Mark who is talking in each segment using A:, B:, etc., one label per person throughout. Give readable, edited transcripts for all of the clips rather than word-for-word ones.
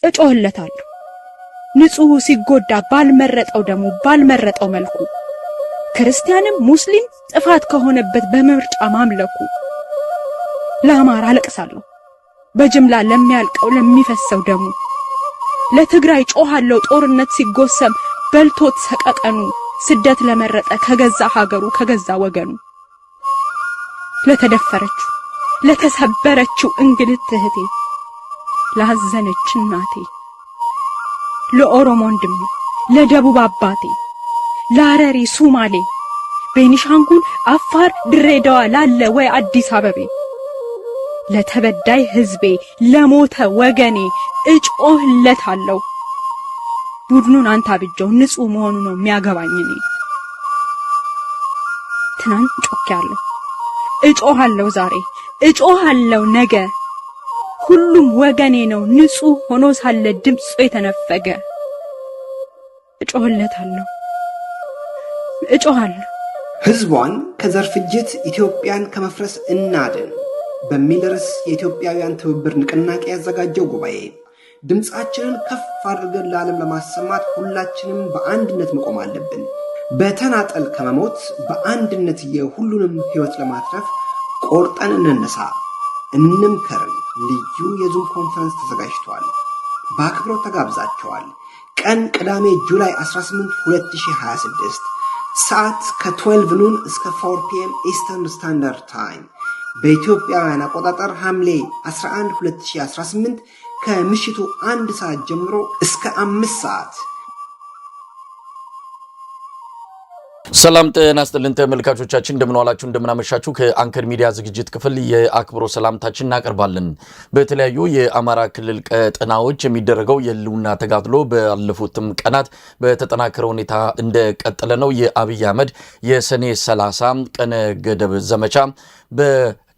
A: እጮህለታለሁ ንጹህ ሲጎዳ ባልመረጠው ደሙ ባልመረጠው መልኩ ክርስቲያንም ሙስሊም ጥፋት ከሆነበት በምርጫ ማምለኩ ለአማራ አለቅሳለሁ በጅምላ ለሚያልቀው ለሚፈሰው ደሙ ለትግራይ ጮሃለው ጦርነት ሲጎሰም በልቶት ሰቀቀኑ ስደት ለመረጠ ከገዛ ሀገሩ ከገዛ ወገኑ ለተደፈረችው ለተሰበረችው እንግልት እህቴ ላዘነች እናቴ ለኦሮሞ ወንድሜ ለደቡብ አባቴ ለሐረሪ ሱማሌ ቤኒሻንጉል አፋር ድሬዳዋ ላለ ወይ አዲስ አበባ ለተበዳይ ህዝቤ ለሞተ ወገኔ እጮህለታለሁ ቡድኑን አንተ አብጀው ንጹህ መሆኑ ነው የሚያገባኝ እኔ ትናንት ጮኬያለሁ እጮሃለሁ ዛሬ እጮሃለሁ ነገ ሁሉም ወገኔ ነው ንጹህ ሆኖ ሳለ ድምጹ የተነፈገ እጮህለታለሁ
B: ህዝቧን ከዘር ፍጅት ኢትዮጵያን ከመፍረስ እናድን በሚል ርዕስ የኢትዮጵያውያን ትብብር ንቅናቄ ያዘጋጀው ጉባኤ ድምጻችንን ከፍ አድርገን ለዓለም ለማሰማት ሁላችንም በአንድነት መቆም አለብን። በተናጠል ከመሞት በአንድነት የሁሉንም ህይወት ለማትረፍ ቆርጠን እንነሳ፣ እንምከር። ልዩ የዙም ኮንፈረንስ ተዘጋጅቷል። በአክብሮት ተጋብዛችኋል። ቀን ቅዳሜ ጁላይ 18 2026 ሰዓት ከ12 ኑን እስከ 4 PM ኢስተርን ስታንዳርድ ታይም በኢትዮጵያውያን አቆጣጠር ሐምሌ 11 2018 ከምሽቱ 1 ሰዓት ጀምሮ እስከ 5 ሰዓት።
C: ሰላም ጤና ይስጥልን ተመልካቾቻችን እንደምን ዋላችሁ እንደምን አመሻችሁ። ከአንከር ሚዲያ ዝግጅት ክፍል የአክብሮ ሰላምታችን እናቀርባለን። በተለያዩ የአማራ ክልል ቀጠናዎች የሚደረገው የህልውና ተጋድሎ ባለፉትም ቀናት በተጠናከረ ሁኔታ እንደቀጠለ ነው። የአብይ አህመድ የሰኔ 30 ቀነ ገደብ ዘመቻ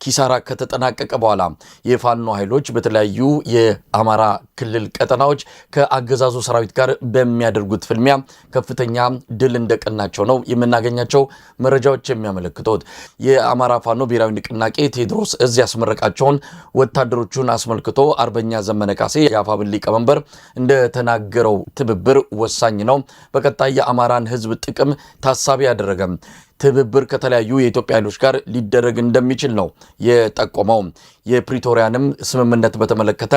C: ኪሳራ ከተጠናቀቀ በኋላ የፋኖ ኃይሎች በተለያዩ የአማራ ክልል ቀጠናዎች ከአገዛዙ ሰራዊት ጋር በሚያደርጉት ፍልሚያ ከፍተኛ ድል እንደቀናቸው ነው የምናገኛቸው መረጃዎች የሚያመለክቱት። የአማራ ፋኖ ብሔራዊ ንቅናቄ ቴዎድሮስ እዝ ያስመረቃቸውን ወታደሮቹን አስመልክቶ አርበኛ ዘመነ ካሴ የአፋብኃ ሊቀመንበር እንደተናገረው ትብብር ወሳኝ ነው፣ በቀጣይ የአማራን ህዝብ ጥቅም ታሳቢ ያደረገ ትብብር ከተለያዩ የኢትዮጵያ ኃይሎች ጋር ሊደረግ እንደሚችል ነው የጠቆመው። የፕሪቶሪያንም ስምምነት በተመለከተ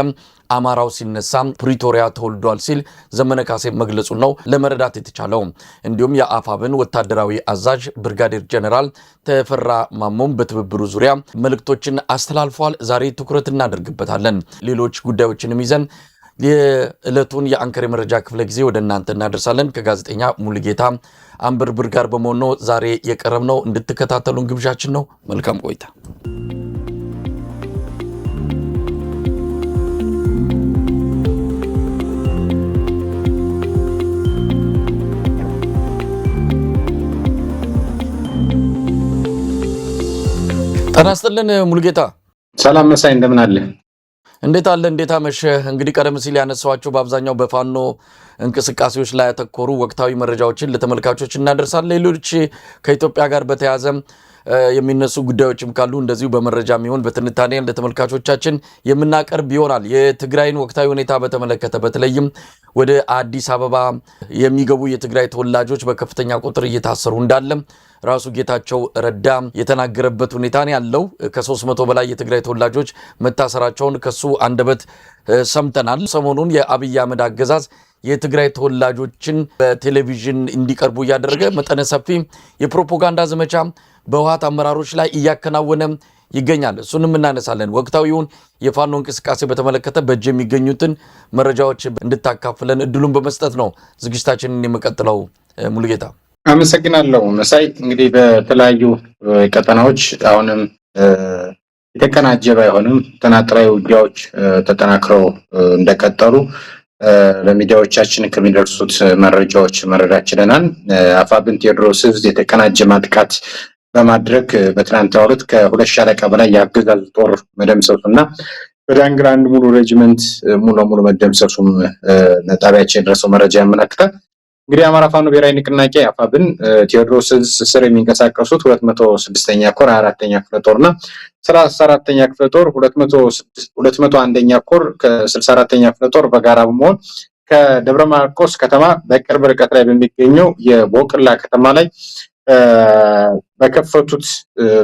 C: አማራው ሲነሳ ፕሪቶሪያ ተወልዷል ሲል ዘመነ ካሴ መግለጹ ነው ለመረዳት የተቻለው። እንዲሁም የአፋብኃ ወታደራዊ አዛዥ ብርጋዴር ጀነራል ተፈራ ማሞም በትብብሩ ዙሪያ መልእክቶችን አስተላልፈዋል። ዛሬ ትኩረት እናደርግበታለን። ሌሎች ጉዳዮችንም ይዘን የዕለቱን የአንከር መረጃ ክፍለ ጊዜ ወደ እናንተ እናደርሳለን። ከጋዜጠኛ ሙሉጌታ አንበርብር ጋር በመሆን ነው ዛሬ የቀረብነው። እንድትከታተሉን ግብዣችን ነው። መልካም ቆይታ። ጤና ይስጥልን ሙሉጌታ።
D: ሰላም መሳይ እንደምን አለ?
C: እንዴት አለ? እንዴት አመሸ? እንግዲህ ቀደም ሲል ያነሳዋቸው በአብዛኛው በፋኖ እንቅስቃሴዎች ላይ ያተኮሩ ወቅታዊ መረጃዎችን ለተመልካቾች እናደርሳለን። ሌሎች ከኢትዮጵያ ጋር በተያያዘ የሚነሱ ጉዳዮችም ካሉ እንደዚሁ በመረጃም ይሁን በትንታኔ ለተመልካቾቻችን የምናቀርብ ይሆናል። የትግራይን ወቅታዊ ሁኔታ በተመለከተ በተለይም ወደ አዲስ አበባ የሚገቡ የትግራይ ተወላጆች በከፍተኛ ቁጥር እየታሰሩ እንዳለ ራሱ ጌታቸው ረዳ የተናገረበት ሁኔታ ነው ያለው። ከ300 በላይ የትግራይ ተወላጆች መታሰራቸውን ከሱ አንደበት ሰምተናል። ሰሞኑን የአብይ አህመድ አገዛዝ የትግራይ ተወላጆችን በቴሌቪዥን እንዲቀርቡ እያደረገ መጠነ ሰፊ የፕሮፓጋንዳ ዘመቻ በህወሓት አመራሮች ላይ እያከናወነ ይገኛል። እሱንም እናነሳለን። ወቅታዊውን የፋኖ እንቅስቃሴ በተመለከተ በእጅ የሚገኙትን መረጃዎች እንድታካፍለን እድሉን በመስጠት ነው ዝግጅታችንን የምቀጥለው። ሙሉጌታ
D: አመሰግናለሁ መሳይ። እንግዲህ በተለያዩ ቀጠናዎች አሁንም የተቀናጀ ባይሆንም ተናጥራዊ ውጊያዎች ተጠናክረው እንደቀጠሉ ለሚዲያዎቻችን ከሚደርሱት መረጃዎች መረዳት ችለናል። አፋብኃ ቴዎድሮስ እዝ የተቀናጀ ማጥቃት በማድረግ በትናንትናው ዕለት ከ2 ሻለቃ በላይ የአገዛዝ ጦር መደምሰሱና በዳንግላ አንድ ሙሉ ሬጅመንት ሙሉ ለሙሉ መደምሰሱም ለጣቢያችን የደረሰው መረጃ ያመለክታል። እንግዲህ አማራ ፋኖ ብሔራዊ ንቅናቄ አፋብን ቴዎድሮስ ስር የሚንቀሳቀሱት 206ኛ ኮር 24ኛ ክፍለ ጦርና 34ኛ ክፍለ ጦር 201ኛ ኮር ከ64ኛ ክፍለ ጦር በጋራ በመሆን ከደብረ ማርቆስ ከተማ በቅርብ ርቀት ላይ በሚገኘው የቦቅላ ከተማ ላይ በከፈቱት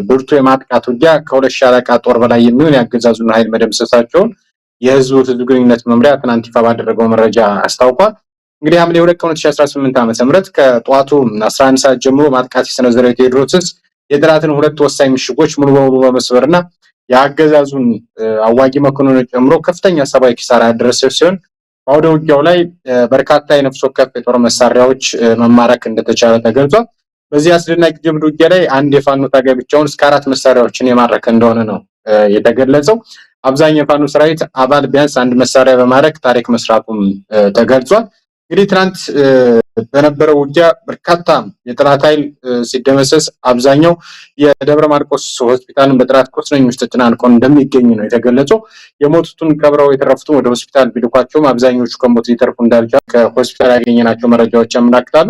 D: ብርቱ የማጥቃት ውጊያ ከ2 ሻለቃ ጦር በላይ የሚሆን ያገዛዙን ኃይል መደምሰሳቸውን የህዝብ ግንኙነት መምሪያ ትናንት ይፋ ባደረገው መረጃ አስታውቋል። እንግዲህ ሐምሌ 2 ቀን 2018 ዓ.ም ከጠዋቱ 11 ሰዓት ጀምሮ ማጥቃት የሰነዘረው ቴዎድሮስ የጠላትን 2 ወሳኝ ምሽጎች ሙሉ በሙሉ በመስበርና የአገዛዙን አዋጊ መኮንኖች ጨምሮ ከፍተኛ ሰብአዊ ኪሳራ ያደረሰ ሲሆን በአውደ ውጊያው ላይ በርካታ የነፍስ ወከፍ የጦር መሳሪያዎች መማረክ እንደተቻለ ተገልጿል። በዚህ አስደናቂ ጀብዱ ውጊያ ላይ አንድ የፋኖ ታጋይ ብቻውን እስከ 4 መሳሪያዎችን የማረከ እንደሆነ ነው የተገለጸው። አብዛኛው የፋኖ ሰራዊት አባል ቢያንስ አንድ መሳሪያ በማረክ ታሪክ መስራቱም ተገልጿል። እንግዲህ ትናንት በነበረው ውጊያ በርካታ የጠላት ኃይል ሲደመሰስ አብዛኛው የደብረ ማርቆስ ሆስፒታልን በጠላት ቁስለኞች ተጨናንቆ እንደሚገኝ ነው የተገለጸው። የሞቱትን ቀብረው የተረፉትን ወደ ሆስፒታል ቢልኳቸውም አብዛኞቹ ከሞት ሊተርፉ እንዳልቻሉ ከሆስፒታል ያገኘናቸው መረጃዎች ያመላክታሉ።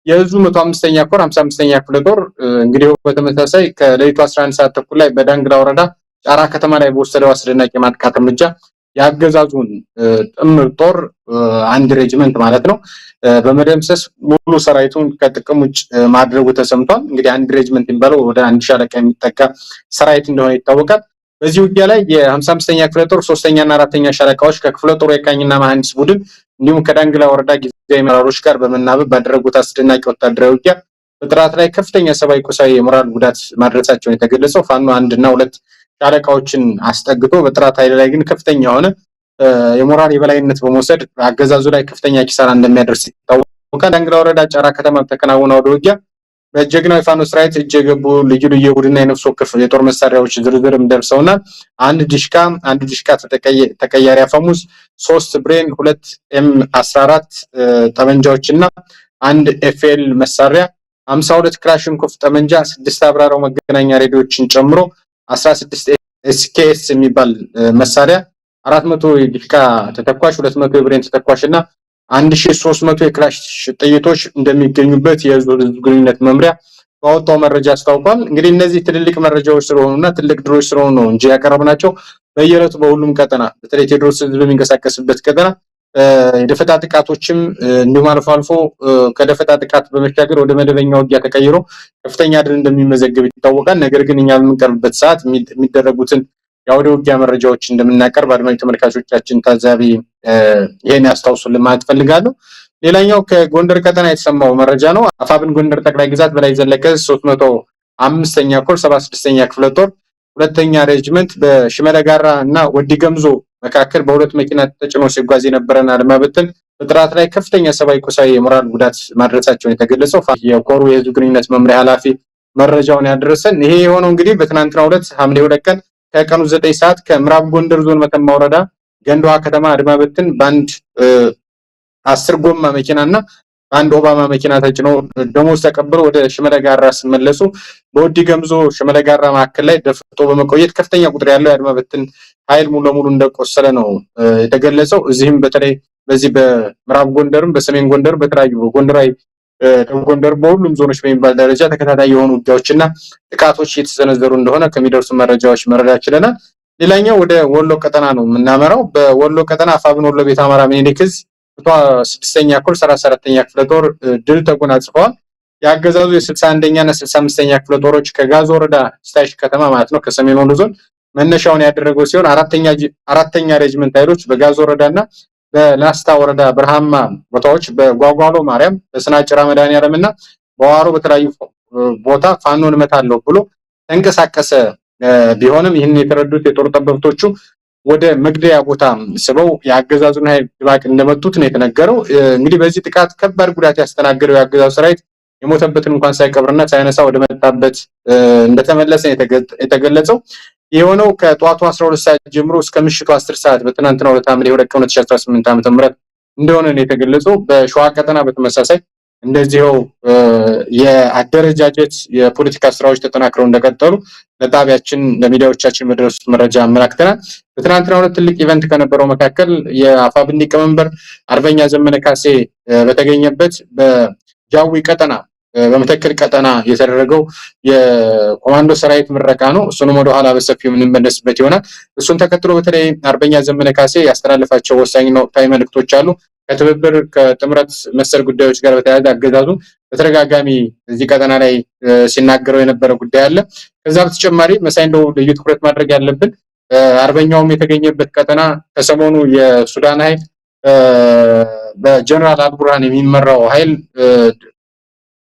D: የህዝቡ 105ኛ ኮር 55ኛ ክፍለ ጦር እንግዲህ በተመሳሳይ ከሌሊቱ 11 ሰዓት ተኩል ላይ በዳንግላ ወረዳ ጫራ ከተማ ላይ በወሰደው አስደናቂ ማጥቃት እርምጃ ያገዛዙን ጥምር ጦር አንድ ሬጅመንት ማለት ነው በመደምሰስ ሙሉ ሰራዊቱን ከጥቅም ውጭ ማድረጉ ተሰምቷል። እንግዲህ አንድ ሬጅመንት የሚባለው ወደ 1 ሻለቃ የሚጠጋ ሰራዊት እንደሆነ ይታወቃል። በዚህ ውጊያ ላይ የ55ኛ ክፍለ ጦር 3ኛ እና 4ኛ ሻለቃዎች ከክፍለ ጦሩ የቃኝና መሐንዲስ ቡድን እንዲሁም ከዳንግላ ወረዳ ጊዜያዊ መራሮች ጋር በመናበብ ባደረጉት አስደናቂ ወታደራዊ ውጊያ በጠላት ላይ ከፍተኛ ሰብአዊ፣ ቁሳዊ፣ የሞራል ጉዳት ማድረሳቸውን የተገለጸው ፋኖ 1 እና 2 ሻለቃዎችን አስጠግቶ በጠላት ኃይል ላይ ግን ከፍተኛ የሆነ የሞራል የበላይነት በመውሰድ አገዛዙ ላይ ከፍተኛ ኪሳራ እንደሚያደርስ ይታወቃል። ዳንግላ ወረዳ ጫራ ከተማ ተከናወነው ወደ ውጊያ በጀግናው ፋኖ ሰራዊት እጅ የገቡ ልዩ ልዩ የቡድንና የነፍስ ወከፍ የጦር መሳሪያዎች ዝርዝርም ደርሰውና አንድ ዲሽቃ ተቀያሪ አፈሙዝ፣ 3 ብሬን፣ 2 ኤም14 ጠመንጃዎችና 1 ኤፍኤል መሳሪያ፣ 52 ክላሽንኮቭ ጠመንጃ፣ 6 አብራራው መገናኛ ሬዲዮችን ጨምሮ 16 ኤስኬኤስ የሚባል መሳሪያ፣ 400 የዲሽቃ ተተኳሽ፣ 200 የብሬን ተተኳሽና 1300 የክላሽ ጥይቶች እንደሚገኙበት የህዝብ ግንኙነት መምሪያ ባወጣው መረጃ አስታውቋል። እንግዲህ እነዚህ ትልልቅ መረጃዎች ስለሆኑና ትልቅ ድሮች ስለሆኑ ነው እንጂ ያቀረብናቸው በየዕለቱ በሁሉም ቀጠና በተለይ ቴዎድሮስ በሚንቀሳቀስበት ቀጠና የደፈጣ ጥቃቶችም እንዲሁም አልፎ አልፎ ከደፈጣ ጥቃት በመሻገር ወደ መደበኛ ውጊያ ተቀይሮ ከፍተኛ ድል እንደሚመዘገብ ይታወቃል። ነገር ግን እኛ በምንቀርብበት ሰዓት የሚደረጉትን የአውደ ውጊያ መረጃዎች እንደምናቀርብ አድማጭ ተመልካቾቻችን ታዛቢ ይሄን ያስታውሱልን ማለት ፈልጋለሁ። ሌላኛው ከጎንደር ቀጠና የተሰማው መረጃ ነው። አፋብን ጎንደር ጠቅላይ ግዛት በላይ ዘለቀ 305ኛ ኮር 76ኛ ክፍለ ጦር 2ኛ ሬጅመንት በሽመለ ጋራ እና ወዲ ገምዞ መካከል በ2 መኪና ተጭኖ ሲጓዝ የነበረና አድማ በትን በጠላት ላይ ከፍተኛ ሰብአዊ፣ ቁሳዊ፣ የሞራል ጉዳት ማድረሳቸውን የተገለጸው የኮሩ የህዝብ ግንኙነት መምሪያ ኃላፊ መረጃውን ያደረሰን። ይሄ የሆነው እንግዲህ በትናንትናው ዕለት ሐምሌ 2 ቀን ከቀኑ 9 ሰዓት ከምዕራብ ጎንደር ዞን መተማ ወረዳ ገንዳዋ ከተማ አድማ በትን በአንድ 10 ጎማ መኪናና በአንድ ኦባማ መኪና ተጭኖ ደሞዝ ተቀብለው ወደ ሽመለ ጋራ ሲመለሱ በወዲ ገምዞ ሽመለ ጋራ መካከል ላይ ደፍጦ በመቆየት ከፍተኛ ቁጥር ያለው የአድማ በትን ኃይል ሙሉ ለሙሉ እንደቆሰለ ነው የተገለጸው። እዚህም በተለይ በዚህ በምዕራብ ጎንደርም በሰሜን ጎንደር በተለያዩ ጎንደራዊ ደቡብ ጎንደር በሁሉም ዞኖች በሚባል ደረጃ ተከታታይ የሆኑ ውጊያዎችና ጥቃቶች እየተሰነዘሩ እንደሆነ ከሚደርሱ መረጃዎች መረዳት ችለናል። ሌላኛው ወደ ወሎ ቀጠና ነው የምናመራው። በወሎ ቀጠና አፋብን ወሎ ቤት አማራ ሚኒሊክ ዕዝ 6ኛ ኮር 34ኛ ክፍለ ጦር ድል ተጎናጽፈዋል። የአገዛዙ የ61ኛ እና 65ኛ ክፍለ ጦሮች ከጋዞ ወረዳ ስታይሽ ከተማ ማለት ነው ከሰሜን ወሎ ዞን መነሻውን ያደረገው ሲሆን አራተኛ ሬጅመንት ኃይሎች በጋዞ ወረዳና በላስታ ወረዳ በረሃማ ቦታዎች በጓጓሎ ማርያም፣ በስናጭራ መድኃኔዓለምና በዋሮ በተለያዩ ቦታ ፋኖን እመታለሁ ብሎ ተንቀሳቀሰ ቢሆንም ይህን የተረዱት የጦር ጠበብቶቹ ወደ መግደያ ቦታ ስበው የአገዛዙን ኃይል ድባቅ እንደመቱት ነው የተነገረው። እንግዲህ በዚህ ጥቃት ከባድ ጉዳት ያስተናገደው የአገዛዙ ሰራዊት የሞተበትን እንኳን ሳይቀብርና ሳይነሳ ወደ መጣበት እንደተመለሰ የተገለጸው። የሆነው ከጧቱ 12 ሰዓት ጀምሮ እስከ ምሽቱ 10 ሰዓት በትናንትናው ዕለት ሐምሌ 2 ቀን 2018 ዓ.ም እንደሆነ ነው የተገለጸው። በሸዋ ቀጠና በተመሳሳይ እንደዚሁ የአደረጃጀት የፖለቲካ ስራዎች ተጠናክረው እንደቀጠሉ ለጣቢያችን ለሚዲያዎቻችን መድረሱት መረጃ አመላክተናል። በትናንትናው ዕለት ትልቅ ኢቨንት ከነበረው መካከል የአፋብኃ ሊቀመንበር አርበኛ ዘመነ ካሴ በተገኘበት በጃዊ ቀጠና በመተከል ቀጠና የተደረገው የኮማንዶ ሰራዊት ምረቃ ነው። እሱንም ወደ ኋላ በሰፊው የምንመለስበት ይሆናል። እሱን ተከትሎ በተለይ አርበኛ ዘመነ ካሴ ያስተላለፋቸው ወሳኝና ወቅታዊ መልእክቶች አሉ። ከትብብር ከጥምረት መሰል ጉዳዮች ጋር በተያያዘ አገዛዙ በተደጋጋሚ እዚህ ቀጠና ላይ ሲናገረው የነበረ ጉዳይ አለ። ከዛ በተጨማሪ መሳይ እንደው ልዩ ትኩረት ማድረግ ያለብን አርበኛውም የተገኘበት ቀጠና ከሰሞኑ የሱዳን ኃይል በጀነራል አልቡርሃን የሚመራው ኃይል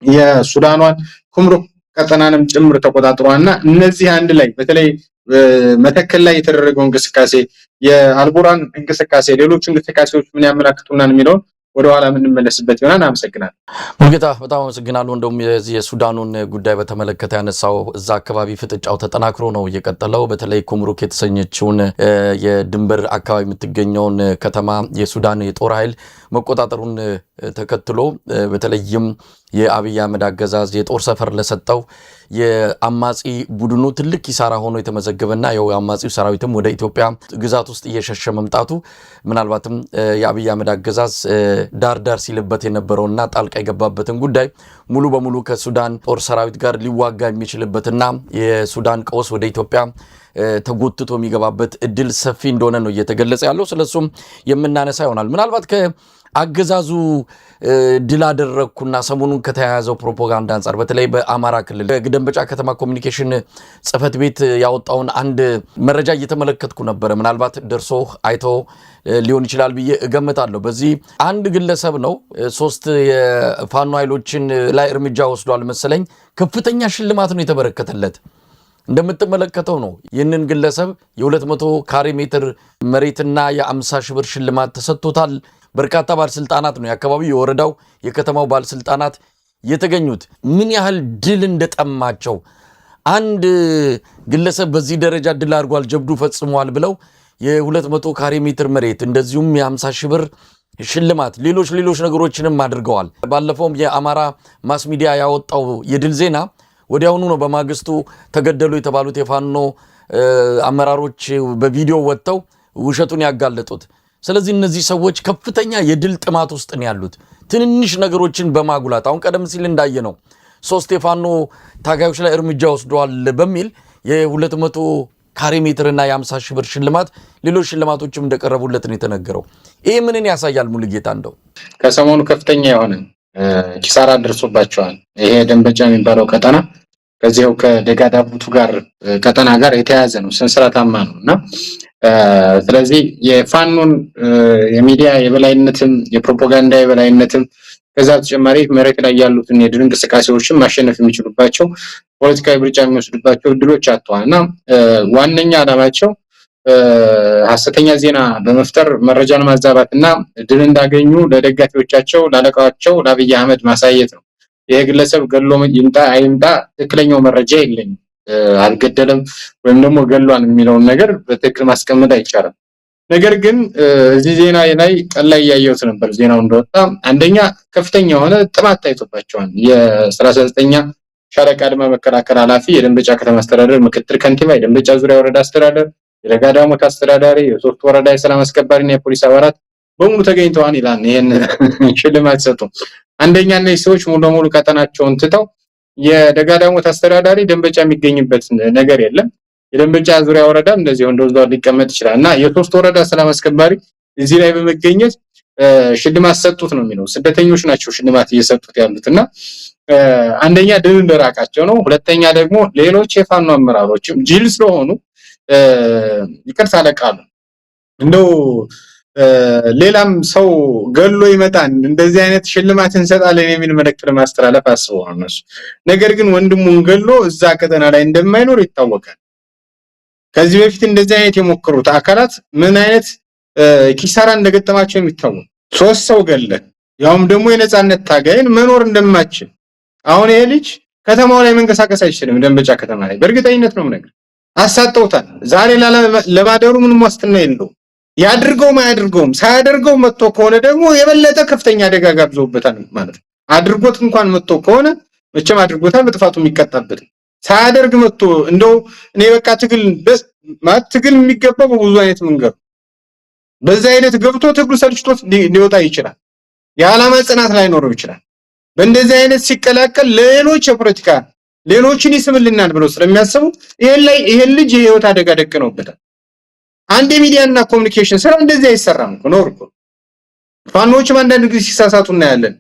D: የሱዳኗን ኩምሩክ ቀጠናንም ጭምር ተቆጣጥሯልና እነዚህ አንድ ላይ በተለይ መተከል ላይ የተደረገው እንቅስቃሴ የአልቡርሃን እንቅስቃሴ ሌሎች እንቅስቃሴዎች ምን ያመላክቱናል የሚለው ወደ ኋላ የምንመለስበት ይሆናል። አመሰግናለሁ
C: ሙልጌታ፣ በጣም አመሰግናለሁ። እንደውም የሱዳኑን ጉዳይ በተመለከተ ያነሳው እዛ አካባቢ ፍጥጫው ተጠናክሮ ነው እየቀጠለው። በተለይ ኩምሩክ የተሰኘችውን የድንበር አካባቢ የምትገኘውን ከተማ የሱዳን የጦር ኃይል መቆጣጠሩን ተከትሎ በተለይም የአብይ አህመድ አገዛዝ የጦር ሰፈር ለሰጠው የአማጺ ቡድኑ ትልቅ ኪሳራ ሆኖ የተመዘገበና የአማጺው ሰራዊትም ወደ ኢትዮጵያ ግዛት ውስጥ እየሸሸ መምጣቱ ምናልባትም የአብይ አህመድ አገዛዝ ዳር ሲልበት የነበረውና ጣልቃ የገባበትን ጉዳይ ሙሉ በሙሉ ከሱዳን ጦር ሰራዊት ጋር ሊዋጋ የሚችልበትና የሱዳን ቀውስ ወደ ኢትዮጵያ ተጎትቶ የሚገባበት እድል ሰፊ እንደሆነ ነው እየተገለጸ ያለው። ስለሱም የምናነሳ ይሆናል። ምናልባት ከአገዛዙ ድል አደረኩና ሰሞኑን ከተያያዘው ፕሮፓጋንዳ አንጻር በተለይ በአማራ ክልል በደንበጫ ከተማ ኮሚኒኬሽን ጽህፈት ቤት ያወጣውን አንድ መረጃ እየተመለከትኩ ነበረ። ምናልባት ደርሶ አይቶ ሊሆን ይችላል ብዬ እገምታለሁ። በዚህ አንድ ግለሰብ ነው 3 የፋኖ ኃይሎችን ላይ እርምጃ ወስዷል መሰለኝ። ከፍተኛ ሽልማት ነው የተበረከተለት። እንደምትመለከተው ነው ይህንን ግለሰብ የ200 ካሬ ሜትር መሬትና የ50 ሺህ ብር ሽልማት ተሰጥቶታል። በርካታ ባለስልጣናት ነው የአካባቢው የወረዳው የከተማው ባለስልጣናት የተገኙት። ምን ያህል ድል እንደጠማቸው አንድ ግለሰብ በዚህ ደረጃ ድል አድርጓል ጀብዱ ፈጽሟል ብለው የ200 ካሬ ሜትር መሬት እንደዚሁም የ50 ሺህ ብር ሽልማት ሌሎች ነገሮችንም አድርገዋል። ባለፈውም የአማራ ማስ ሚዲያ ያወጣው የድል ዜና ወዲያውኑ ነው በማግስቱ ተገደሉ የተባሉት የፋኖ አመራሮች በቪዲዮ ወጥተው ውሸቱን ያጋለጡት። ስለዚህ እነዚህ ሰዎች ከፍተኛ የድል ጥማት ውስጥ ነው ያሉት። ትንንሽ ነገሮችን በማጉላት አሁን ቀደም ሲል እንዳየነው 3 የፋኖ ታጋዮች ላይ እርምጃ ወስደዋል በሚል የ200 ካሬ ሜትርና የ50 ሺህ ብር ሽልማት ሌሎች ሽልማቶችም እንደቀረቡለት ነው የተነገረው። ይሄ ምንን ያሳያል ሙሉጌታ? እንደው
D: ከሰሞኑ ከፍተኛ የሆነ ኪሳራ ደርሶባቸዋል። ይሄ ደንበጫ የሚባለው ቀጠና ከዚያው ከደጋዳቡቱ ጋር ቀጠና ጋር የተያያዘ ነው፣ ሰንሰለታማ ነውና ስለዚህ የፋኖን የሚዲያ የበላይነትም የፕሮፓጋንዳ የበላይነትም ከዛ ተጨማሪ መሬት ላይ ያሉትን የድል እንቅስቃሴዎችን ማሸነፍ የሚችሉባቸው ፖለቲካዊ ብልጫ የሚወስዱባቸው እድሎች አጥተዋልና ዋነኛ ዓላማቸው ሐሰተኛ ዜና በመፍጠር መረጃን ማዛባትና ድል እንዳገኙ ለደጋፊዎቻቸው ላለቃቸው ለአብይ አህመድ ማሳየት ነው። ይሄ ግለሰብ ገሎ ይምጣ አይምጣ ትክክለኛው መረጃ የለኝም፣ አልገደለም ወይም ደግሞ ገሏን የሚለውን ነገር በትክክል ማስቀመጥ አይቻልም። ነገር ግን እዚህ ዜና ላይ ቀን ላይ ያየሁት ነበር። ዜናው እንደወጣ አንደኛ ከፍተኛ የሆነ ጥማት ታይቶባቸዋል። የ39ኛ ሻለቃ አድማ መከላከል ኃላፊ፣ የደንበጫ ከተማ አስተዳደር ምክትል ከንቲባ፣ የደንበጫ ዙሪያ ወረዳ አስተዳደር፣ የደጋዳሞት አስተዳዳሪ፣ የ3 ወረዳ የሰላም አስከባሪና የፖሊስ አባላት በሙሉ ተገኝተዋል ይላል። ይሄን ሽልማት ሰጡ። አንደኛ እነዚህ ሰዎች ሙሉ በሙሉ ቀጠናቸውን ትተው የደጋዳሞት አስተዳዳሪ ደንበጫ የሚገኝበት ነገር የለም። የደንበጫ ዙሪያ ወረዳ እንደዚህ እንደዛው ሊቀመጥ ይችላል እና የ3 ወረዳ ሰላም አስከባሪ እዚህ ላይ በመገኘት ሽልማት ሰጡት ነው የሚለው። ስደተኞች ናቸው ሽልማት እየሰጡት ያሉትና አንደኛ ድል እንደራቃቸው ነው። ሁለተኛ ደግሞ ሌሎች የፋኖ አመራሮችም ጅል ስለሆኑ ይቅርታ አለቃሉ እንደው ሌላም ሰው ገሎ ይመጣን እንደዚህ አይነት ሽልማት እንሰጣለን የሚል መልእክት ለማስተላለፍ አስበው ነው እነሱ። ነገር ግን ወንድሙን ገሎ እዛ ቀጠና ላይ እንደማይኖር ይታወቃል። ከዚህ በፊት እንደዚህ አይነት የሞከሩት አካላት ምን አይነት ኪሳራ እንደገጠማቸው የሚታወቅ 3 ሰው ገለ ያውም ደግሞ የነጻነት ታጋይን መኖር እንደማይችል አሁን ይሄ ልጅ ከተማው ላይ መንቀሳቀስ አይችልም። ደንበጫ ከተማ ላይ በእርግጠኝነት ነው ነገር አሳጠውታል። ዛሬ ለባደሩ ምንም ዋስትና የለውም። ያድርገው ማያድርገውም ሳያደርገው መጥቶ ከሆነ ደግሞ የበለጠ ከፍተኛ አደጋ ጋብዞበታል ማለት ነው። አድርጎት እንኳን መጥቶ ከሆነ መቼም አድርጎታል በጥፋቱ የሚቀጣበት ሳያደርግ መጥቶ እንደው እኔ በቃ ትግል የሚገባው በብዙ አይነት መንገድ በዛ አይነት ገብቶ ትግሉ ሰልችቶት ሊወጣ ይችላል። የዓላማ ጽናት ላይኖረው ይችላል። በእንደዚህ አይነት ሲቀላቀል ለሌሎች የፖለቲካ ሌሎችን ይስምልናል ብለው ስለሚያስቡ ይሄን ልጅ የህይወት አደጋ ደቅነውበታል። አንድ የሚዲያና ኮሙኒኬሽን ስራ እንደዚህ አይሰራም እኮ ነው እኮ ፋኖችም አንዳንድ ጊዜ ሲሳሳቱ እናያለን።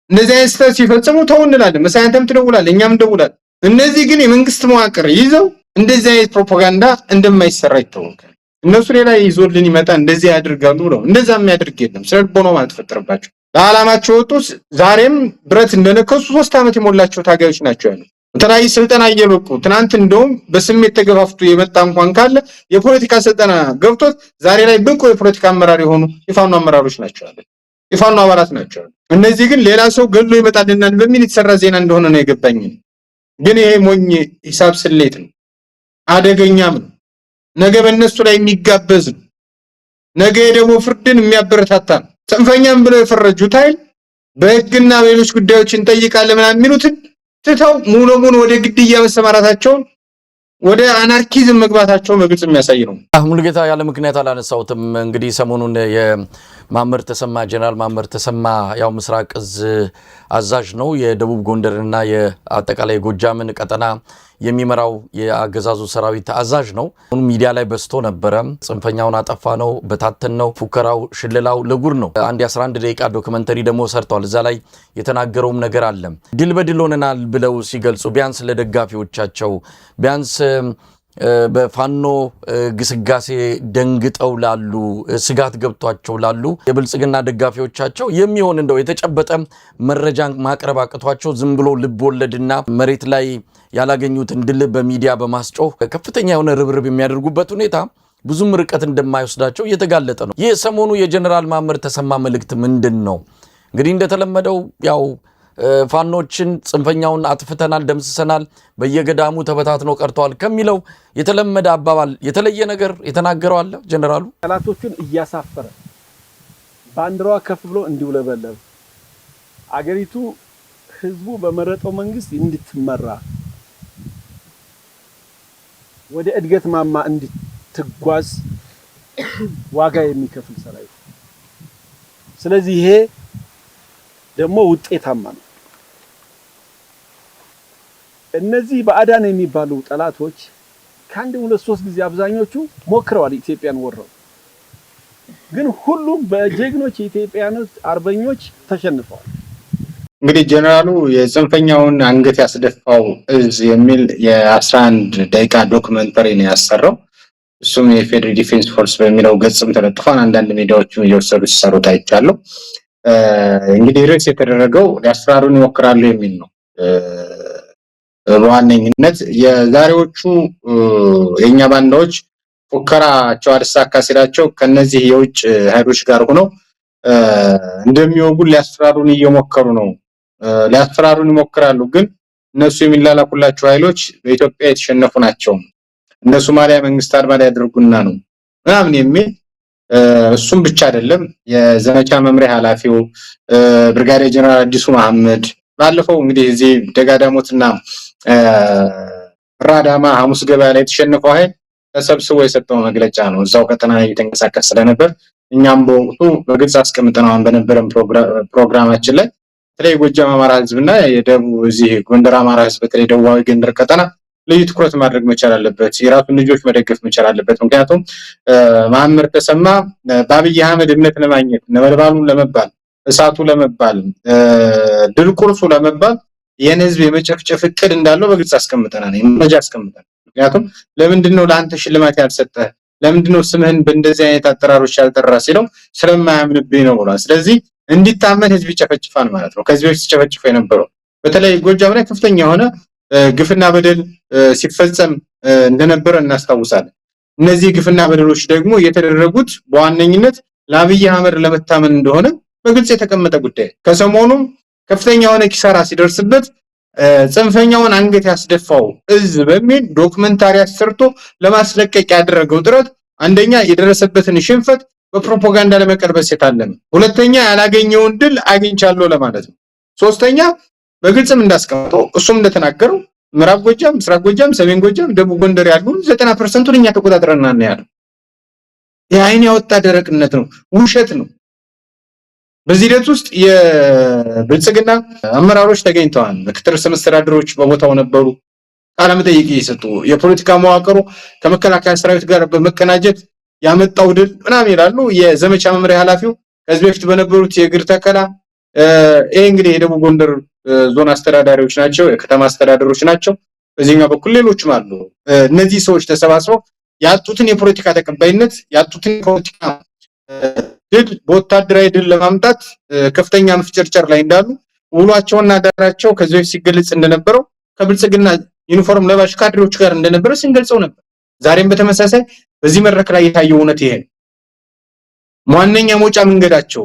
D: እንደዚህ አይነት ስህተት ሲፈጽሙ ተው እንላለን። መሳያንተም ትደውላለህ፣ እኛም እንደውላለን። እነዚህ ግን የመንግስት መዋቅር ይዘው እንደዚህ አይነት ፕሮፓጋንዳ እንደማይሰራ ይታወቃል። እነሱ ሌላ ይዞልን ይመጣ እንደዚህ ያደርጋሉ ብለው እንደዛ የሚያደርግ የለም። ስለልቦናው ማለት ተፈጠረባቸው ለዓላማቸው ወጡ። ዛሬም ብረት እንደነከሱ 3 ዓመት የሞላቸው ታጋዮች ናቸው ያሉት። በተለያየ ስልጠና እየበቁ ትናንት እንደውም በስሜት ተገፋፍቶ የመጣ እንኳን ካለ የፖለቲካ ስልጠና ገብቶት ዛሬ ላይ ብቁ የፖለቲካ አመራር የሆኑ የፋኖ አመራሮች ናቸው ያሉት፣ የፋኖ አባላት ናቸው። እነዚህ ግን ሌላ ሰው ገሎ ይመጣልናል በሚል የተሰራ ዜና እንደሆነ ነው የገባኝ። ግን ይሄ ሞኝ ሂሳብ ስሌት ነው፣ አደገኛም ነው። ነገ በእነሱ ላይ የሚጋበዝ ነው። ነገ ደግሞ ፍርድን የሚያበረታታ ነው። ጽንፈኛም ብለው የፈረጁት ኃይል በህግና በሌሎች ጉዳዮች እንጠይቃለን ምናምን የሚሉትን ትተው ሙሉ ለሙሉ ወደ ግድያ መሰማራታቸውን ወደ አናርኪዝም መግባታቸውን በግልጽ የሚያሳይ ነው።
C: ሙሉጌታ ያለ ምክንያት አላነሳውትም። እንግዲህ ሰሞኑን የማመር ተሰማ ጀነራል ማመር ተሰማ ያው ምስራቅ እዝ አዛዥ ነው። የደቡብ ጎንደርና የአጠቃላይ ጎጃምን ቀጠና የሚመራው የአገዛዙ ሰራዊት አዛዥ ነው። ሚዲያ ላይ በስቶ ነበረ። ጽንፈኛውን አጠፋ ነው፣ በታተን ነው፣ ፉከራው ሽልላው ለጉር ነው። አንድ 11 ደቂቃ ዶክመንተሪ ደግሞ ሰርቷል። እዛ ላይ የተናገረውም ነገር አለ። ድል በድል ሆነናል ብለው ሲገልጹ ቢያንስ ለደጋፊዎቻቸው ቢያንስ በፋኖ ግስጋሴ ደንግጠው ላሉ ስጋት ገብቷቸው ላሉ የብልጽግና ደጋፊዎቻቸው የሚሆን እንደው የተጨበጠ መረጃ ማቅረብ አቅቷቸው ዝም ብሎ ልብ ወለድና መሬት ላይ ያላገኙትን ድል በሚዲያ በማስጮህ ከፍተኛ የሆነ ርብርብ የሚያደርጉበት ሁኔታ ብዙም ርቀት እንደማይወስዳቸው እየተጋለጠ ነው። ይህ ሰሞኑ የጀነራል ማመር ተሰማ መልእክት ምንድን ነው? እንግዲህ እንደተለመደው ያው ፋኖችን ጽንፈኛውን አጥፍተናል፣ ደምስሰናል፣ በየገዳሙ ተበታትነው ቀርተዋል ከሚለው የተለመደ አባባል የተለየ ነገር የተናገረው አለ። ጀነራሉ
E: ጠላቶቹን እያሳፈረ ባንዲራዋ ከፍ ብሎ እንዲውለበለብ አገሪቱ ህዝቡ በመረጠው መንግስት እንድትመራ ወደ እድገት ማማ እንድትጓዝ ዋጋ የሚከፍል ሰራዊት። ስለዚህ ይሄ ደግሞ ውጤታማ ነው። እነዚህ ባዕዳን የሚባሉ ጠላቶች ከአንድ 2-3 ጊዜ አብዛኞቹ ሞክረዋል ኢትዮጵያን ወረው፣ ግን ሁሉም በጀግኖች የኢትዮጵያኖች አርበኞች ተሸንፈዋል።
D: እንግዲህ ጀነራሉ የጽንፈኛውን አንገት ያስደፋው እዝ የሚል የ11 ደቂቃ ዶክመንተሪ ነው ያሰራው። እሱም የፌደራል ዲፌንስ ፎርስ በሚለው ገጽም ተለጥፏል። አንዳንድ ሚዲያዎችም እየወሰዱ ሲሰሩት አይቻለሁ። እንግዲህ ርዕስ የተደረገው ሊያስፈራሩን ይሞክራሉ የሚል ነው። በዋነኝነት የዛሬዎቹ የኛ ባንዳዎች ፉከራቸው አልሳካ ሲላቸው ከነዚህ የውጭ ኃይሎች ጋር ሆነው እንደሚወጉን ሊያስፈራሩን እየሞከሩ ነው። ሊያስፈራሩን ይሞክራሉ፣ ግን እነሱ የሚላላኩላቸው ኃይሎች በኢትዮጵያ የተሸነፉ ናቸው። እንደ ሶማሊያ መንግስት አድማ ሊያደርጉና ነው ምናምን የሚል እሱም ብቻ አይደለም። የዘመቻ መምሪያ ኃላፊው ብርጋዴር ጀነራል አዲሱ መሐመድ ባለፈው እንግዲህ እዚህ ደጋዳሞትና ራዳማ ሐሙስ ገበያ ላይ የተሸነፈው ኃይል ተሰብስቦ የሰጠው መግለጫ ነው። እዛው ቀጠና እየተንቀሳቀስ ስለነበር እኛም በወቅቱ በግልጽ አስቀምጠናል በነበረን ፕሮግራማችን ላይ በተለይ ጎጃም አማራ ህዝብና የደቡብ እዚህ ጎንደር አማራ ህዝብ በተለይ ደቡባዊ ጎንደር ቀጠና ልዩ ትኩረት ማድረግ መቻል አለበት፣ የራሱን ልጆች መደገፍ መቻል አለበት። ምክንያቱም ማመር ተሰማ በአብይ አህመድ እምነት ለማግኘት ነበልባሉን ለመባል እሳቱ ለመባል ድል ቁርሱ ለመባል ይህን ህዝብ የመጨፍጨፍ እቅድ እንዳለው በግልጽ አስቀምጠናል፣ መረጃ አስቀምጠናል። ምክንያቱም ለምንድነው ለአንተ ሽልማት ያልሰጠ፣ ለምንድነው ስምህን በእንደዚህ አይነት አጠራሮች ያልጠራ ሲለው ስለማያምንብኝ ነው ብሏል። ስለዚህ እንዲታመን ህዝብ ይጨፈጭፋል ማለት ነው። ከዚህ በፊት ሲጨፈጭፍ የነበረው በተለይ ጎጃም ላይ ከፍተኛ የሆነ ግፍና በደል ሲፈጸም እንደነበረ እናስታውሳለን። እነዚህ ግፍና በደሎች ደግሞ የተደረጉት በዋነኝነት ለአብይ አህመድ ለመታመን እንደሆነ በግልጽ የተቀመጠ ጉዳይ። ከሰሞኑም ከፍተኛ የሆነ ኪሳራ ሲደርስበት ጽንፈኛውን አንገት ያስደፋው እዝ በሚል ዶክመንታሪ አሰርቶ ለማስለቀቅ ያደረገው ጥረት አንደኛ የደረሰበትን ሽንፈት በፕሮፓጋንዳ ለመቀልበስ የታለመ፣ ሁለተኛ ያላገኘውን ድል አግኝቻለሁ ለማለት ነው። ሶስተኛ በግልጽም እንዳስቀምጠው እሱም እንደተናገረው ምዕራብ ጎጃም፣ ምስራቅ ጎጃም፣ ሰሜን ጎጃም፣ ደቡብ ጎንደር ያሉ 90% እኛ ተቆጣጥረና ነው ያለው። የአይን ያወጣ ደረቅነት ነው፣ ውሸት ነው። በዚህ ሂደት ውስጥ የብልጽግና አመራሮች ተገኝተዋል። ምክትል ርዕሰ መስተዳድሮች በቦታው ነበሩ። ቃለ መጠይቅ እየሰጡ የፖለቲካ መዋቅሩ ከመከላከያ ሰራዊት ጋር በመቀናጀት ያመጣው ድል ምናምን ይላሉ። የዘመቻ መምሪያ ኃላፊው ከዚህ በፊት በነበሩት የእግር ተከላ ይሄ እንግዲህ የደቡብ ጎንደር ዞን አስተዳዳሪዎች ናቸው፣ የከተማ አስተዳደሮች ናቸው። በዚህኛው በኩል ሌሎችም አሉ። እነዚህ ሰዎች ተሰባስበው ያጡትን የፖለቲካ ተቀባይነት ያጡትን የፖለቲካ ድል በወታደራዊ ድል ለማምጣት ከፍተኛ መፍጨርጨር ላይ እንዳሉ ውሏቸውና አዳራቸው ከዚህ በፊት ሲገለጽ እንደነበረው ከብልጽግና ዩኒፎርም ለባሽ ካድሬዎች ጋር እንደነበረ ሲገልጸው ነበር። ዛሬም በተመሳሳይ በዚህ መድረክ ላይ የታየው እውነት ይሄ ዋነኛ መውጫ መንገዳቸው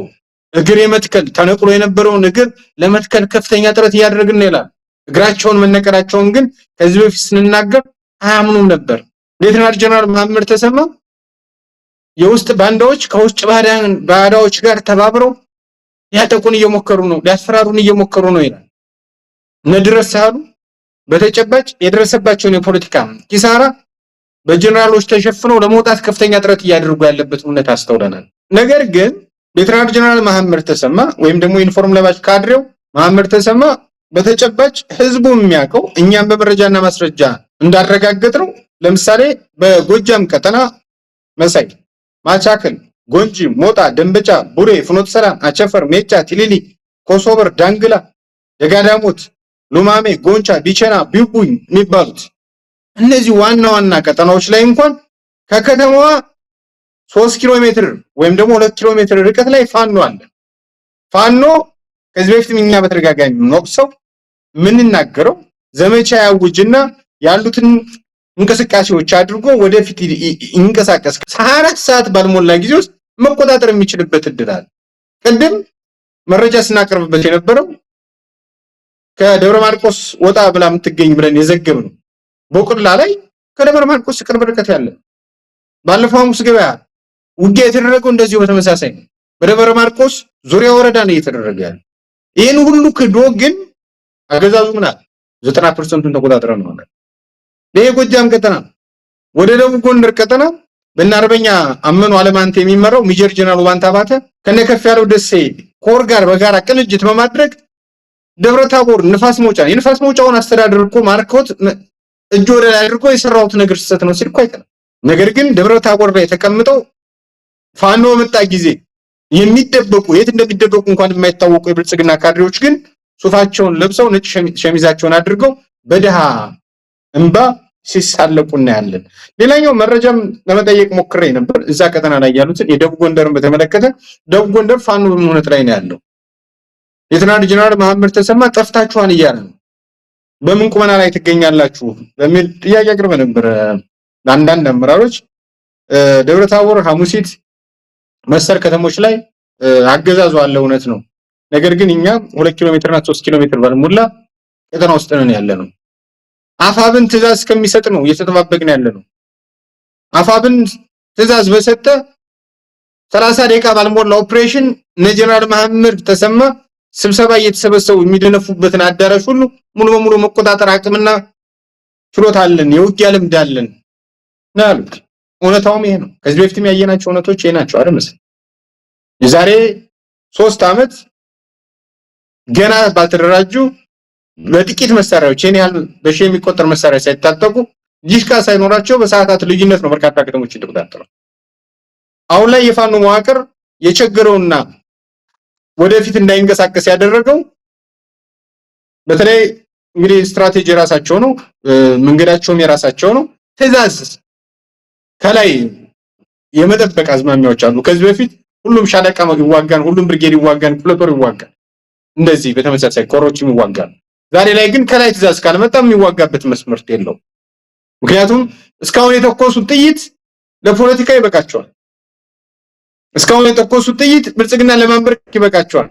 D: እግር የመትከል ተነቅሎ የነበረውን እግር ለመትከል ከፍተኛ ጥረት እያደረግን ነው ይላል። እግራቸውን መነቀላቸውን ግን ከዚህ በፊት ስንናገር አያምኑም ነበር። ሌተናል ጀነራል መሐመድ ተሰማ የውስጥ ባንዳዎች ከውስጥ ባዳዎች ጋር ተባብረው ሊያጠቁን እየሞከሩ ነው፣ ሊያስፈራሩን እየሞከሩ ነው ይላል። ነድረስ ሳሉ በተጨባጭ የደረሰባቸውን የፖለቲካ ኪሳራ በጀነራሎች ተሸፍነው ለመውጣት ከፍተኛ ጥረት እያደረጉ ያለበት እውነት አስተውለናል። ነገር ግን ሌተናል ጀነራል መሐመድ ተሰማ ወይም ደግሞ ዩኒፎርም ለባሽ ካድሬው መሐመድ ተሰማ በተጨባጭ ህዝቡ የሚያውቀው እኛም በመረጃና ማስረጃ እንዳረጋገጥነው ለምሳሌ በጎጃም ቀጠና መሳይ፣ ማቻከል፣ ጎንጂ፣ ሞጣ፣ ደንበጫ፣ ቡሬ፣ ፍኖተ ሰላም፣ አቸፈር፣ ሜጫ፣ ቲሊሊ፣ ኮሶበር፣ ዳንግላ፣ ደጋዳሞት፣ ሉማሜ፣ ጎንቻ፣ ቢቸና፣ ቢቡኝ የሚባሉት እነዚህ ዋና ዋና ቀጠናዎች ላይ እንኳን ከከተማዋ 3 ኪሎ ሜትር ወይም ደግሞ 2 ኪሎ ሜትር ርቀት ላይ ፋኖ አለ። ፋኖ ከዚህ በፊት እኛ በተደጋጋሚ ነው ምንናገረው ዘመቻ ያውጅና ያሉትን እንቅስቃሴዎች አድርጎ ወደፊት ይንቀሳቀስ 24 ሰዓት ባልሞላ ጊዜ ውስጥ መቆጣጠር የሚችልበት እድል አለ። ቅድም መረጃ ስናቀርብበት የነበረው ከደብረ ማርቆስ ወጣ ብላ የምትገኝ ብለን የዘገብነው በቁላ ላይ ከደብረ ማርቆስ ቅርብ ርቀት ያለ ባለፈው ሐሙስ ገበያ ውጊያ የተደረገው እንደዚሁ በተመሳሳይ በደብረ ማርቆስ ዙሪያ ወረዳ ነው የተደረገ ያለ። ይሄን ሁሉ ክዶ ግን አገዛዙ ምናል 90%ን ተቆጣጥረን ነው ማለት። ይሄ ጎጃም ቀጠና ወደ ደቡብ ጎንደር ቀጠና በእናርበኛ አመኑ አለማንተ የሚመራው ሜጀር ጀነራል ባንታ ባተ ከነከፍ ያለው ደሴ ኮር ጋር በጋራ ቅንጅት በማድረግ ደብረ ታቦር ንፋስ መውጫ የንፋስ መውጫውን አስተዳደር እኮ ማርኮት እጅ ወደ ላይ አድርጎ የሰራውት ነገር ስህተት ነው ሲል አይቀርም። ነገር ግን ደብረ ታቦር ላይ ተቀምጠው ፋኖ መጣ ጊዜ የሚደበቁ የት እንደሚደበቁ እንኳን የማይታወቁ የብልጽግና ካድሬዎች ግን ሱፋቸውን ለብሰው ነጭ ሸሚዛቸውን አድርገው በደሃ እንባ ሲሳለቁና ያለን። ሌላኛው መረጃም ለመጠየቅ ሞክሬ ነበር እዛ ቀጠና ላይ ያሉትን የደቡብ ጎንደርን በተመለከተ ደቡብ ጎንደር ፋኖ በመሆነት ላይ ነው ያለው። ሌተናል ጀነራል መሐመድ ተሰማ ጠፍታችኋን እያለ ነው። በምን ቁመና ላይ ትገኛላችሁ በሚል ጥያቄ አቅርበ ነበር ለአንዳንድ አመራሮች። ደብረ ታቦር፣ ሐሙሲት መሰር ከተሞች ላይ አገዛዙ አለ እውነት ነው። ነገር ግን እኛ 2 ኪሎ ሜትርና 3 ኪሎ ሜትር ባልሞላ ቀጠና ውስጥ ነን ያለነው። አፋብን ትዕዛዝ እስከሚሰጥ ነው እየተጠባበቅን ያለነው። አፋብን ትዕዛዝ በሰጠ 30 ደቂቃ ባልሞላ ኦፕሬሽን ጀነራል መሐመድ ተሰማ ስብሰባ እየተሰበሰቡ የሚደነፉበትን አዳራሽ ሁሉ ሙሉ በሙሉ መቆጣጠር አቅምና ችሎታ አለን፣ የውጊያ ልምድ አለን ነው ያሉት። እውነታውም ይሄ ነው። ከዚህ በፊትም ያየናቸው እውነቶች ይሄ ናቸው አይደል? የዛሬ 3 ዓመት ገና ባልተደራጁ በጥቂት መሳሪያዎች የኔ ያህል በሺ የሚቆጠር መሳሪያ ሳይታጠቁ ዲሽቃ ሳይኖራቸው በሰዓታት ልዩነት ነው በርካታ ከተሞችን ተቆጣጠረው። አሁን ላይ የፋኖ መዋቅር የቸገረውና ወደፊት እንዳይንቀሳቀስ ያደረገው በተለይ እንግዲህ ስትራቴጂ የራሳቸው ነው፣ መንገዳቸውም የራሳቸው ነው። ትዕዛዝ ከላይ የመጠበቅ አዝማሚያዎች አሉ። ከዚህ በፊት ሁሉም ሻለቃ ይዋጋን፣ ሁሉም ብርጌድ ይዋጋን፣ ክፍለ ጦር ይዋጋን፣ እንደዚህ በተመሳሳይ ኮሮችም ይዋጋን። ዛሬ ላይ ግን ከላይ ትዕዛዝ ካልመጣ የሚዋጋበት መስመር የለው። ምክንያቱም እስካሁን የተኮሱት ጥይት ለፖለቲካ ይበቃቸዋል። እስካሁን የተኮሱት ጥይት ብልጽግና ለማንበርከክ ይበቃቸዋል።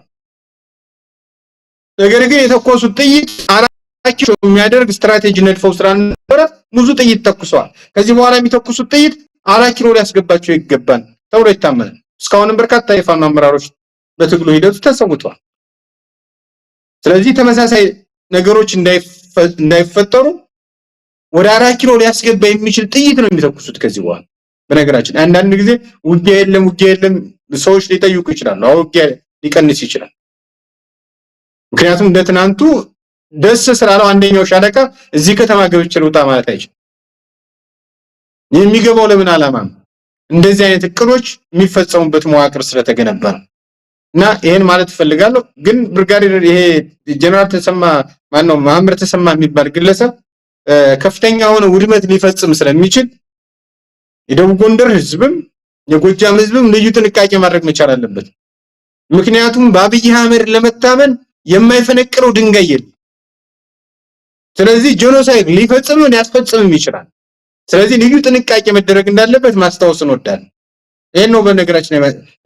D: ነገር ግን የተኮሱት ጥይት አራኪው የሚያደርግ ስትራቴጂ ነድፈው ስራ ነበር። ብዙ ጥይት ተኩሰዋል። ከዚህ በኋላ የሚተኩሱት ጥይት አራኪው ሊያስገባቸው ይገባል ተብሎ ይታመናል። እስካሁንም በርካታ የፋኖ አመራሮች በትግሉ ሂደቱ ተሰውተዋል። ስለዚህ ተመሳሳይ ነገሮች እንዳይፈጠሩ ወደ 4 ኪሎ ሊያስገባ የሚችል ጥይት ነው የሚተኩሱት ከዚህ በኋላ። በነገራችን አንዳንድ ጊዜ ውጊያ የለም ሰዎች ሊጠይቁ ይችላሉ። ውጊያ ሊቀንስ ይችላል። ምክንያቱም እንደትናንቱ ደስ ስላለው አንደኛው ሻለቃ እዚህ ከተማ ገብቼ ልውጣ ማለት አይችልም። የሚገባው ለምን ዓላማ ነው? እንደዚህ አይነት እቅዶች የሚፈጸሙበት መዋቅር ስለተገነባ ነው። እና ይሄን ማለት ፈልጋለሁ። ግን ብርጋዴር ይሄ ጀነራል ተሰማ ማነው መሐመድ ተሰማ የሚባል ግለሰብ ከፍተኛ ሆነ ውድመት ሊፈጽም ስለሚችል የደቡብ ጎንደር ህዝብም የጎጃም ህዝብም ልዩ ጥንቃቄ ማድረግ መቻል አለበት። ምክንያቱም በአብይ አህመድ ለመታመን የማይፈነቅለው ድንጋይ የለም። ስለዚህ ጄኖሳይድ ሊያስፈጽም ይችላል። ስለዚህ ልዩ ጥንቃቄ መደረግ እንዳለበት ማስታወስ እንወዳለን። ይሄን ነው በነገራችን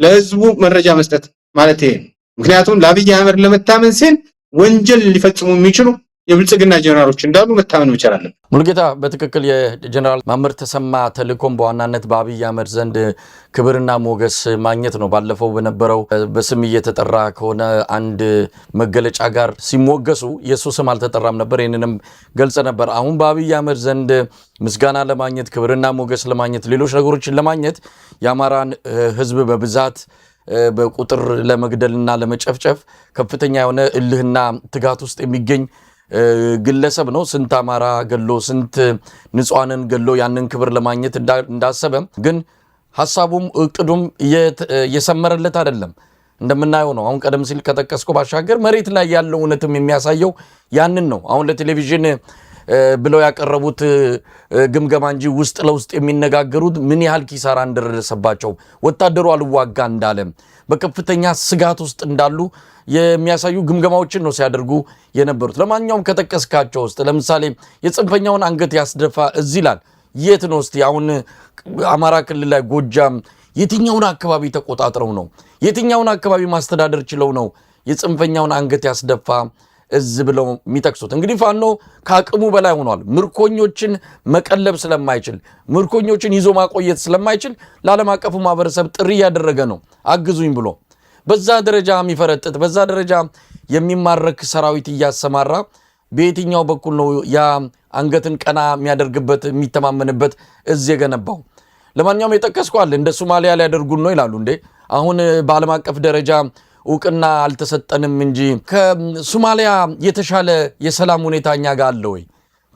D: ለህዝቡ መረጃ መስጠት ማለት ይሄ። ምክንያቱም ለአብይ አህመድ ለመታመን ሲል ወንጀል ሊፈጽሙ የሚችሉ የብልጽግና ጀነራሎች እንዳሉ መታመን ይቻላል።
C: ሙሉጌታ በትክክል የጀነራል መሐመድ ተሰማ ተልእኮም በዋናነት በአብይ አህመድ ዘንድ ክብርና ሞገስ ማግኘት ነው። ባለፈው በነበረው በስም እየተጠራ ከሆነ አንድ መገለጫ ጋር ሲሞገሱ የሱ ስም አልተጠራም ነበር። ይህንንም ገልጸ ነበር። አሁን በአብይ አህመድ ዘንድ ምስጋና ለማግኘት ክብርና ሞገስ ለማግኘት ሌሎች ነገሮችን ለማግኘት የአማራን ህዝብ በብዛት በቁጥር ለመግደልና ለመጨፍጨፍ ከፍተኛ የሆነ እልህና ትጋት ውስጥ የሚገኝ ግለሰብ ነው። ስንት አማራ ገሎ ስንት ንጹሃንን ገሎ ያንን ክብር ለማግኘት እንዳሰበ ግን ሐሳቡም እቅዱም እየሰመረለት አይደለም እንደምናየው ነው። አሁን ቀደም ሲል ከጠቀስኩ ባሻገር መሬት ላይ ያለው እውነትም የሚያሳየው ያንን ነው። አሁን ለቴሌቪዥን ብለው ያቀረቡት ግምገማ እንጂ ውስጥ ለውስጥ የሚነጋገሩት ምን ያህል ኪሳራ እንደደረሰባቸው ወታደሩ አልዋጋ እንዳለ በከፍተኛ ስጋት ውስጥ እንዳሉ የሚያሳዩ ግምገማዎችን ነው ሲያደርጉ የነበሩት። ለማንኛውም ከጠቀስካቸው ውስጥ ለምሳሌ የጽንፈኛውን አንገት ያስደፋ እዚህ ይላል። የት ነው እስቲ አሁን አማራ ክልል ላይ ጎጃም የትኛውን አካባቢ ተቆጣጥረው ነው የትኛውን አካባቢ ማስተዳደር ችለው ነው የጽንፈኛውን አንገት ያስደፋ እዝ ብለው የሚጠቅሱት? እንግዲህ ፋኖ ከአቅሙ በላይ ሆኗል። ምርኮኞችን መቀለብ ስለማይችል ምርኮኞችን ይዞ ማቆየት ስለማይችል ለዓለም አቀፉ ማህበረሰብ ጥሪ ያደረገ ነው አግዙኝ ብሎ በዛ ደረጃ የሚፈረጥጥ በዛ ደረጃ የሚማረክ ሰራዊት እያሰማራ በየትኛው በኩል ነው ያ አንገትን ቀና የሚያደርግበት የሚተማመንበት እዚህ የገነባው? ለማንኛውም የጠቀስኳል እንደ ሶማሊያ ሊያደርጉን ነው ይላሉ። እንዴ አሁን በዓለም አቀፍ ደረጃ እውቅና አልተሰጠንም እንጂ ከሶማሊያ የተሻለ የሰላም ሁኔታ እኛ ጋር አለ ወይ?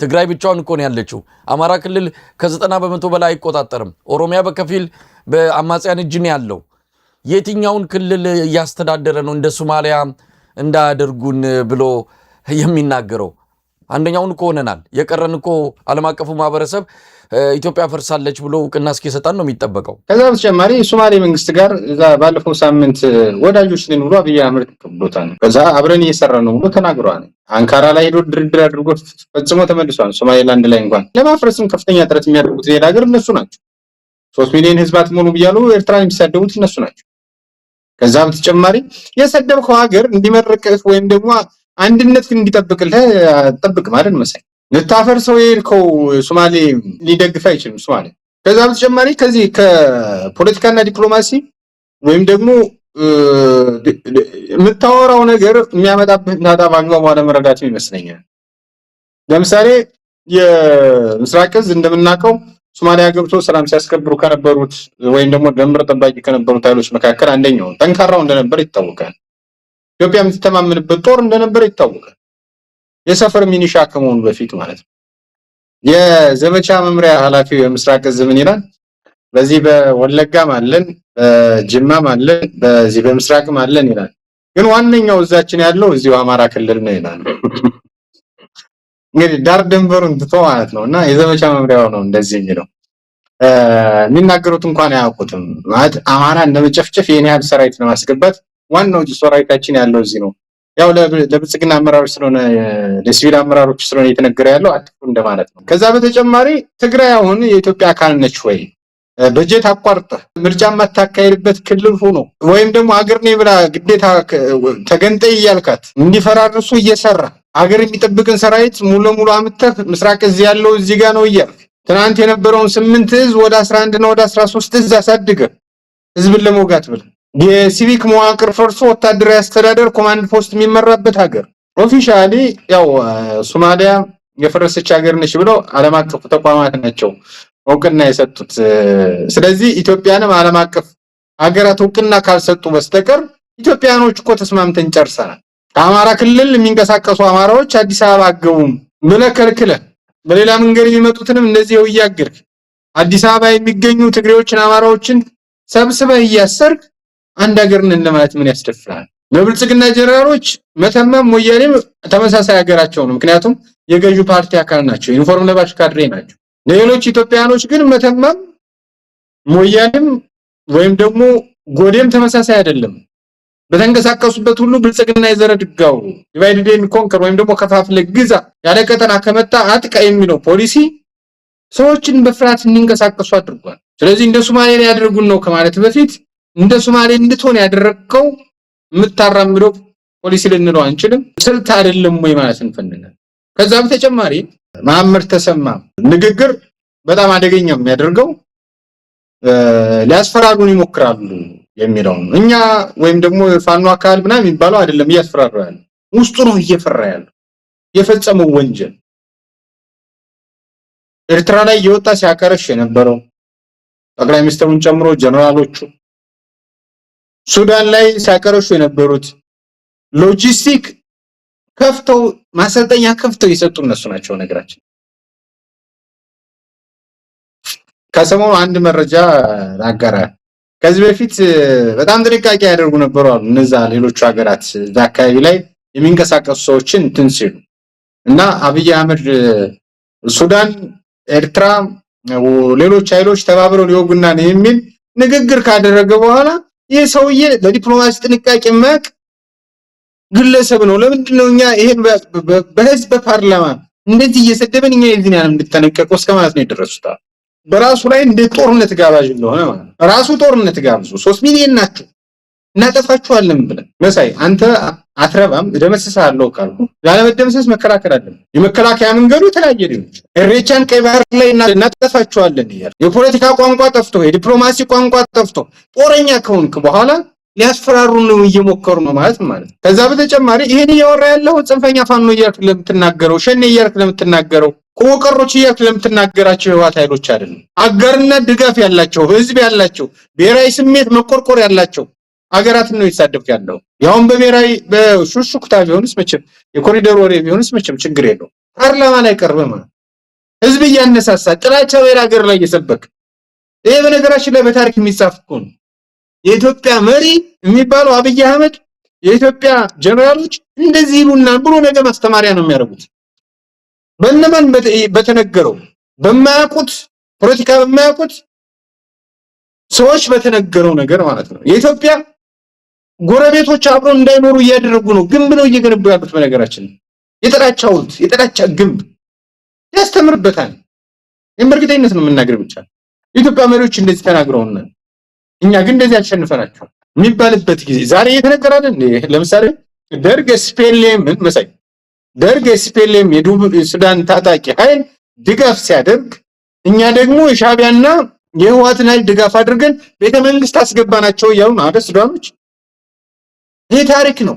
C: ትግራይ ብቻውን እኮ ነው ያለችው። አማራ ክልል ከ90% በላይ አይቆጣጠርም። ኦሮሚያ በከፊል በአማጽያን እጅ ነው ያለው። የትኛውን ክልል እያስተዳደረ ነው እንደ ሶማሊያ እንዳያደርጉን ብሎ የሚናገረው? አንደኛውን እኮ ሆነናል። የቀረን እኮ ዓለም አቀፉ ማህበረሰብ ኢትዮጵያ ፈርሳለች ብሎ እውቅና እስኪሰጣን ነው የሚጠበቀው።
D: ከዛ በተጨማሪ የሶማሌ መንግስት ጋር እዛ ባለፈው ሳምንት ወዳጆች ነን ብሎ አብይ አህመድ ተቀብሎታል። ከዛ አብረን እየሰራ ነው ብሎ ተናግሯል። አንካራ ላይ ሄዶ ድርድር አድርጎ ፈጽሞ ተመልሷል። ሶማሌላንድ ላይ እንኳን ለማፍረስም ከፍተኛ ጥረት የሚያደርጉት ሌላ ሀገር እነሱ ናቸው። 3 ሚሊዮን ህዝባት ሞሉ ብያሉ ኤርትራን የሚሳደቡት እነሱ ናቸው። ከዛ በተጨማሪ የሰደብከው ሀገር እንዲመረቅህ ወይም ደግሞ አንድነት እንዲጠብቅልህ ጠብቅ ማለት መሰለኝ። ልታፈርሰው የሄድከው ሶማሌ ሊደግፍ አይችልም ሶማሌ። ከዛ በተጨማሪ ከዚህ ከፖለቲካና ዲፕሎማሲ ወይም ደግሞ የምታወራው ነገር የሚያመጣብህ ታጣ በአግባቡ አለመረዳትም ይመስለኛል። ለምሳሌ የምስራቅ እዝ እንደምናውቀው ሶማሊያ ገብቶ ሰላም ሲያስከብሩ ከነበሩት ወይም ደግሞ ድንበር ጠባቂ ከነበሩት ኃይሎች መካከል አንደኛው ጠንካራው እንደነበር ይታወቃል። ኢትዮጵያ የምትተማመንበት ጦር እንደነበር ይታወቃል። የሰፈር ሚኒሻ ከመሆኑ በፊት ማለት ነው። የዘመቻ መምሪያ ኃላፊው የምስራቅ እዝ ምን ይላል? በዚህ በወለጋም አለን፣ በጅማም አለን፣ በዚህ በምስራቅም አለን ይላል። ግን ዋነኛው እዛችን ያለው እዚሁ አማራ ክልል ነው ይላል። እንግዲህ ዳር ድንበሩን ትቶ ማለት ነውና የዘመቻ መምሪያው ነው እንደዚህ የሚለው። የሚናገሩት እንኳን አያውቁትም ማለት አማራ እንደመጨፍጨፍ የኔ ያህል ሰራዊት ለማስገባት ዋናው ሰራዊታችን ያለው እዚህ ነው። ያው ለብልጽግና አመራሮች ስለሆነ ለሲቪል አመራሮች ስለሆነ እየተነገረ ያለው አጥፉ እንደማለት ነው። ከዛ በተጨማሪ ትግራይ አሁን የኢትዮጵያ አካል ነች ወይ? በጀት አቋርጠ ምርጫ ማታካሄድበት ክልል ሆኖ ወይም ደግሞ ሀገር ነኝ ብላ ግዴታ ተገንጠይ እያልካት እንዲፈራርሱ እየሰራ ሀገር የሚጠብቅን ሰራዊት ሙሉ ለሙሉ አምጥተህ ምስራቅ እዚህ ያለው እዚህ ጋር ነው እያልክ ትናንት የነበረውን 8 እዝ ወደ 11 እና ወደ 13 እዝ አሳድገህ ህዝብን ለመውጋት ብለህ የሲቪክ መዋቅር ፈርሶ ወታደራዊ አስተዳደር ኮማንድ ፖስት የሚመራበት ሀገር ኦፊሻሊ ያው ሶማሊያ የፈረሰች ሀገር ነች ብለው ዓለም አቀፍ ተቋማት ናቸው እውቅና የሰጡት። ስለዚህ ኢትዮጵያንም ዓለም አቀፍ ሀገራት እውቅና ካልሰጡ በስተቀር ኢትዮጵያኖች እኮ ተስማምተን ጨርሰናል። ከአማራ ክልል የሚንቀሳቀሱ አማራዎች አዲስ አበባ አገቡም ብለህ ከልክለህ በሌላ መንገድ የሚመጡትንም እንደዚህ እያገርክ አዲስ አበባ የሚገኙ ትግሬዎችን አማራዎችን ሰብስበህ እያሰርክ አንድ ሀገር ነን ለማለት ምን ያስደፍራል? ለብልጽግና ጀነራሎች መተማም ሞያሌም ተመሳሳይ ሀገራቸው ነው። ምክንያቱም የገዢው ፓርቲ አካል ናቸው፣ ዩኒፎርም ለባሽ ካድሬ ናቸው። ለሌሎች ኢትዮጵያኖች ግን መተማም ሞያሌም ወይም ደግሞ ጎዴም ተመሳሳይ አይደለም። በተንቀሳቀሱበት ሁሉ ብልጽግና የዘረድጋው ዲቫይድ ኤንድ ኮንከር ወይም ደግሞ ከፋፍለ ግዛ ያለ ቀጠና ከመጣ አጥቃ የሚለው ፖሊሲ ሰዎችን በፍርሃት እንዲንቀሳቀሱ አድርጓል። ስለዚህ እንደ ሶማሌ ያደርጉን ነው ከማለት በፊት እንደ ሶማሌ እንድትሆን ያደረከው የምታራምደው ፖሊሲ ልንለው አንችልም፣ ስልት አይደለም ወይ ማለት እንፈልጋለን። ከዛ በተጨማሪ መሐመድ ተሰማ ንግግር በጣም አደገኛ የሚያደርገው ሊያስፈራሩን ይሞክራሉ የሚለው እኛ ወይም ደግሞ ፋኖ አካል ምናምን የሚባለው አይደለም እያስፈራራ ያለው ውስጡ ነው እየፈራ ያለው የፈጸመው ወንጀል። ኤርትራ ላይ የወጣ ሲያቀረሽ የነበረው ጠቅላይ ሚኒስትሩን ጨምሮ ጀነራሎቹ ሱዳን ላይ ሲያቀረሹ የነበሩት ሎጂስቲክ ከፍተው ማሰልጠኛ ከፍተው የሰጡ እነሱ ናቸው። ነገራችን ከሰሞኑ አንድ መረጃ አጋራ ከዚህ በፊት በጣም ጥንቃቄ ያደርጉ ነበሩ አሉ እነዛ ሌሎች ሀገራት እዛ አካባቢ ላይ የሚንቀሳቀሱ ሰዎችን እንትን ሲሉ እና አብይ አህመድ ሱዳን፣ ኤርትራ፣ ሌሎች ኃይሎች ተባብረው ሊወጉና ነው የሚል ንግግር ካደረገ በኋላ ይህ ሰውዬ ለዲፕሎማሲ ጥንቃቄ ማቅ ግለሰብ ነው። ለምንድን ነው እኛ ይሄን በህዝብ በፓርላማ እንደዚህ እየሰደበን እኛ የዚህን ያህል እንድትጠነቀቀው እስከማለት ነው የደረሱት? በራሱ ላይ እንደ ጦርነት ጋባዥ እንደሆነ ማለት ነው። ራሱ ጦርነት ጋብዞ 3 ሚሊዮን ናችሁ እናጠፋችኋለን ብለን መሳይ አንተ አትረባም ደመሰሳለሁ ካልኩ ያለመደመሰስ መከላከል አለብን። የመከላከያ መንገዱ ተለያየ ነው። እሬቻን ቀይ ባህር ላይ እናጠፋችኋለን ይላል። የፖለቲካ ቋንቋ ጠፍቶ የዲፕሎማሲ ቋንቋ ጠፍቶ ጦረኛ ከሆንክ በኋላ ሊያስፈራሩ ነው እየሞከሩ ነው ማለት ነው። ከዛ በተጨማሪ ይሄን እያወራ ያለው ጽንፈኛ ፋኖ እያልክ ለምትናገረው ሸኔ እያልክ ለምትናገረው ቆቀሮች እያልክ ለምትናገራቸው የህወሓት ኃይሎች አይደለም። አጋርና ድጋፍ ያላቸው ህዝብ ያላቸው ብሔራዊ ስሜት መቆርቆር ያላቸው አገራትን ነው ይሳደብ ያለው። ያውን በብሔራዊ በሹሹክታ ቢሆንስ መቼም የኮሪደር ወሬ ቢሆንስ መቼም ችግር የለው። ፓርላማ ላይ ቀርበህ ማለት ህዝብ እያነሳሳ ጥላቻ ወይራ ሀገር ላይ እየሰበክ ይሄ በነገራችን ላይ በታሪክ የሚጻፍ እኮ ነው። የኢትዮጵያ መሪ የሚባለው አብይ አህመድ የኢትዮጵያ ጀነራሎች እንደዚህ ይሉና ብሎ ነገ ማስተማሪያ ነው የሚያደርጉት። በእነማን በተነገረው በማያውቁት ፖለቲካ በማያውቁት ሰዎች በተነገረው ነገር ማለት ነው። የኢትዮጵያ ጎረቤቶች አብረው እንዳይኖሩ እያደረጉ ነው። ግንብ ነው እየገነቡ ያሉት። በነገራችን የጥላቻውት የጥላቻ ግንብ ያስተምርበታል። በእርግጠኝነት ነው የምናገር ብቻ የኢትዮጵያ መሪዎች እንደዚህ ተናግረውና እኛ ግን እንደዚህ አሸንፈናቸው የሚባልበት ጊዜ ዛሬ እየተነገራል። ለምሳሌ ደርግ ስፔሌምን መሳይ ደርግ ስፔሌም የደቡብ ሱዳን ታጣቂ ኃይል ድጋፍ ሲያደርግ እኛ ደግሞ የሻዕቢያና የህወሓትን ኃይል ድጋፍ አድርገን ቤተመንግስት አስገባናቸው እያሉ ነው አይደል ሱዳኖች። ይሄ ታሪክ ነው፣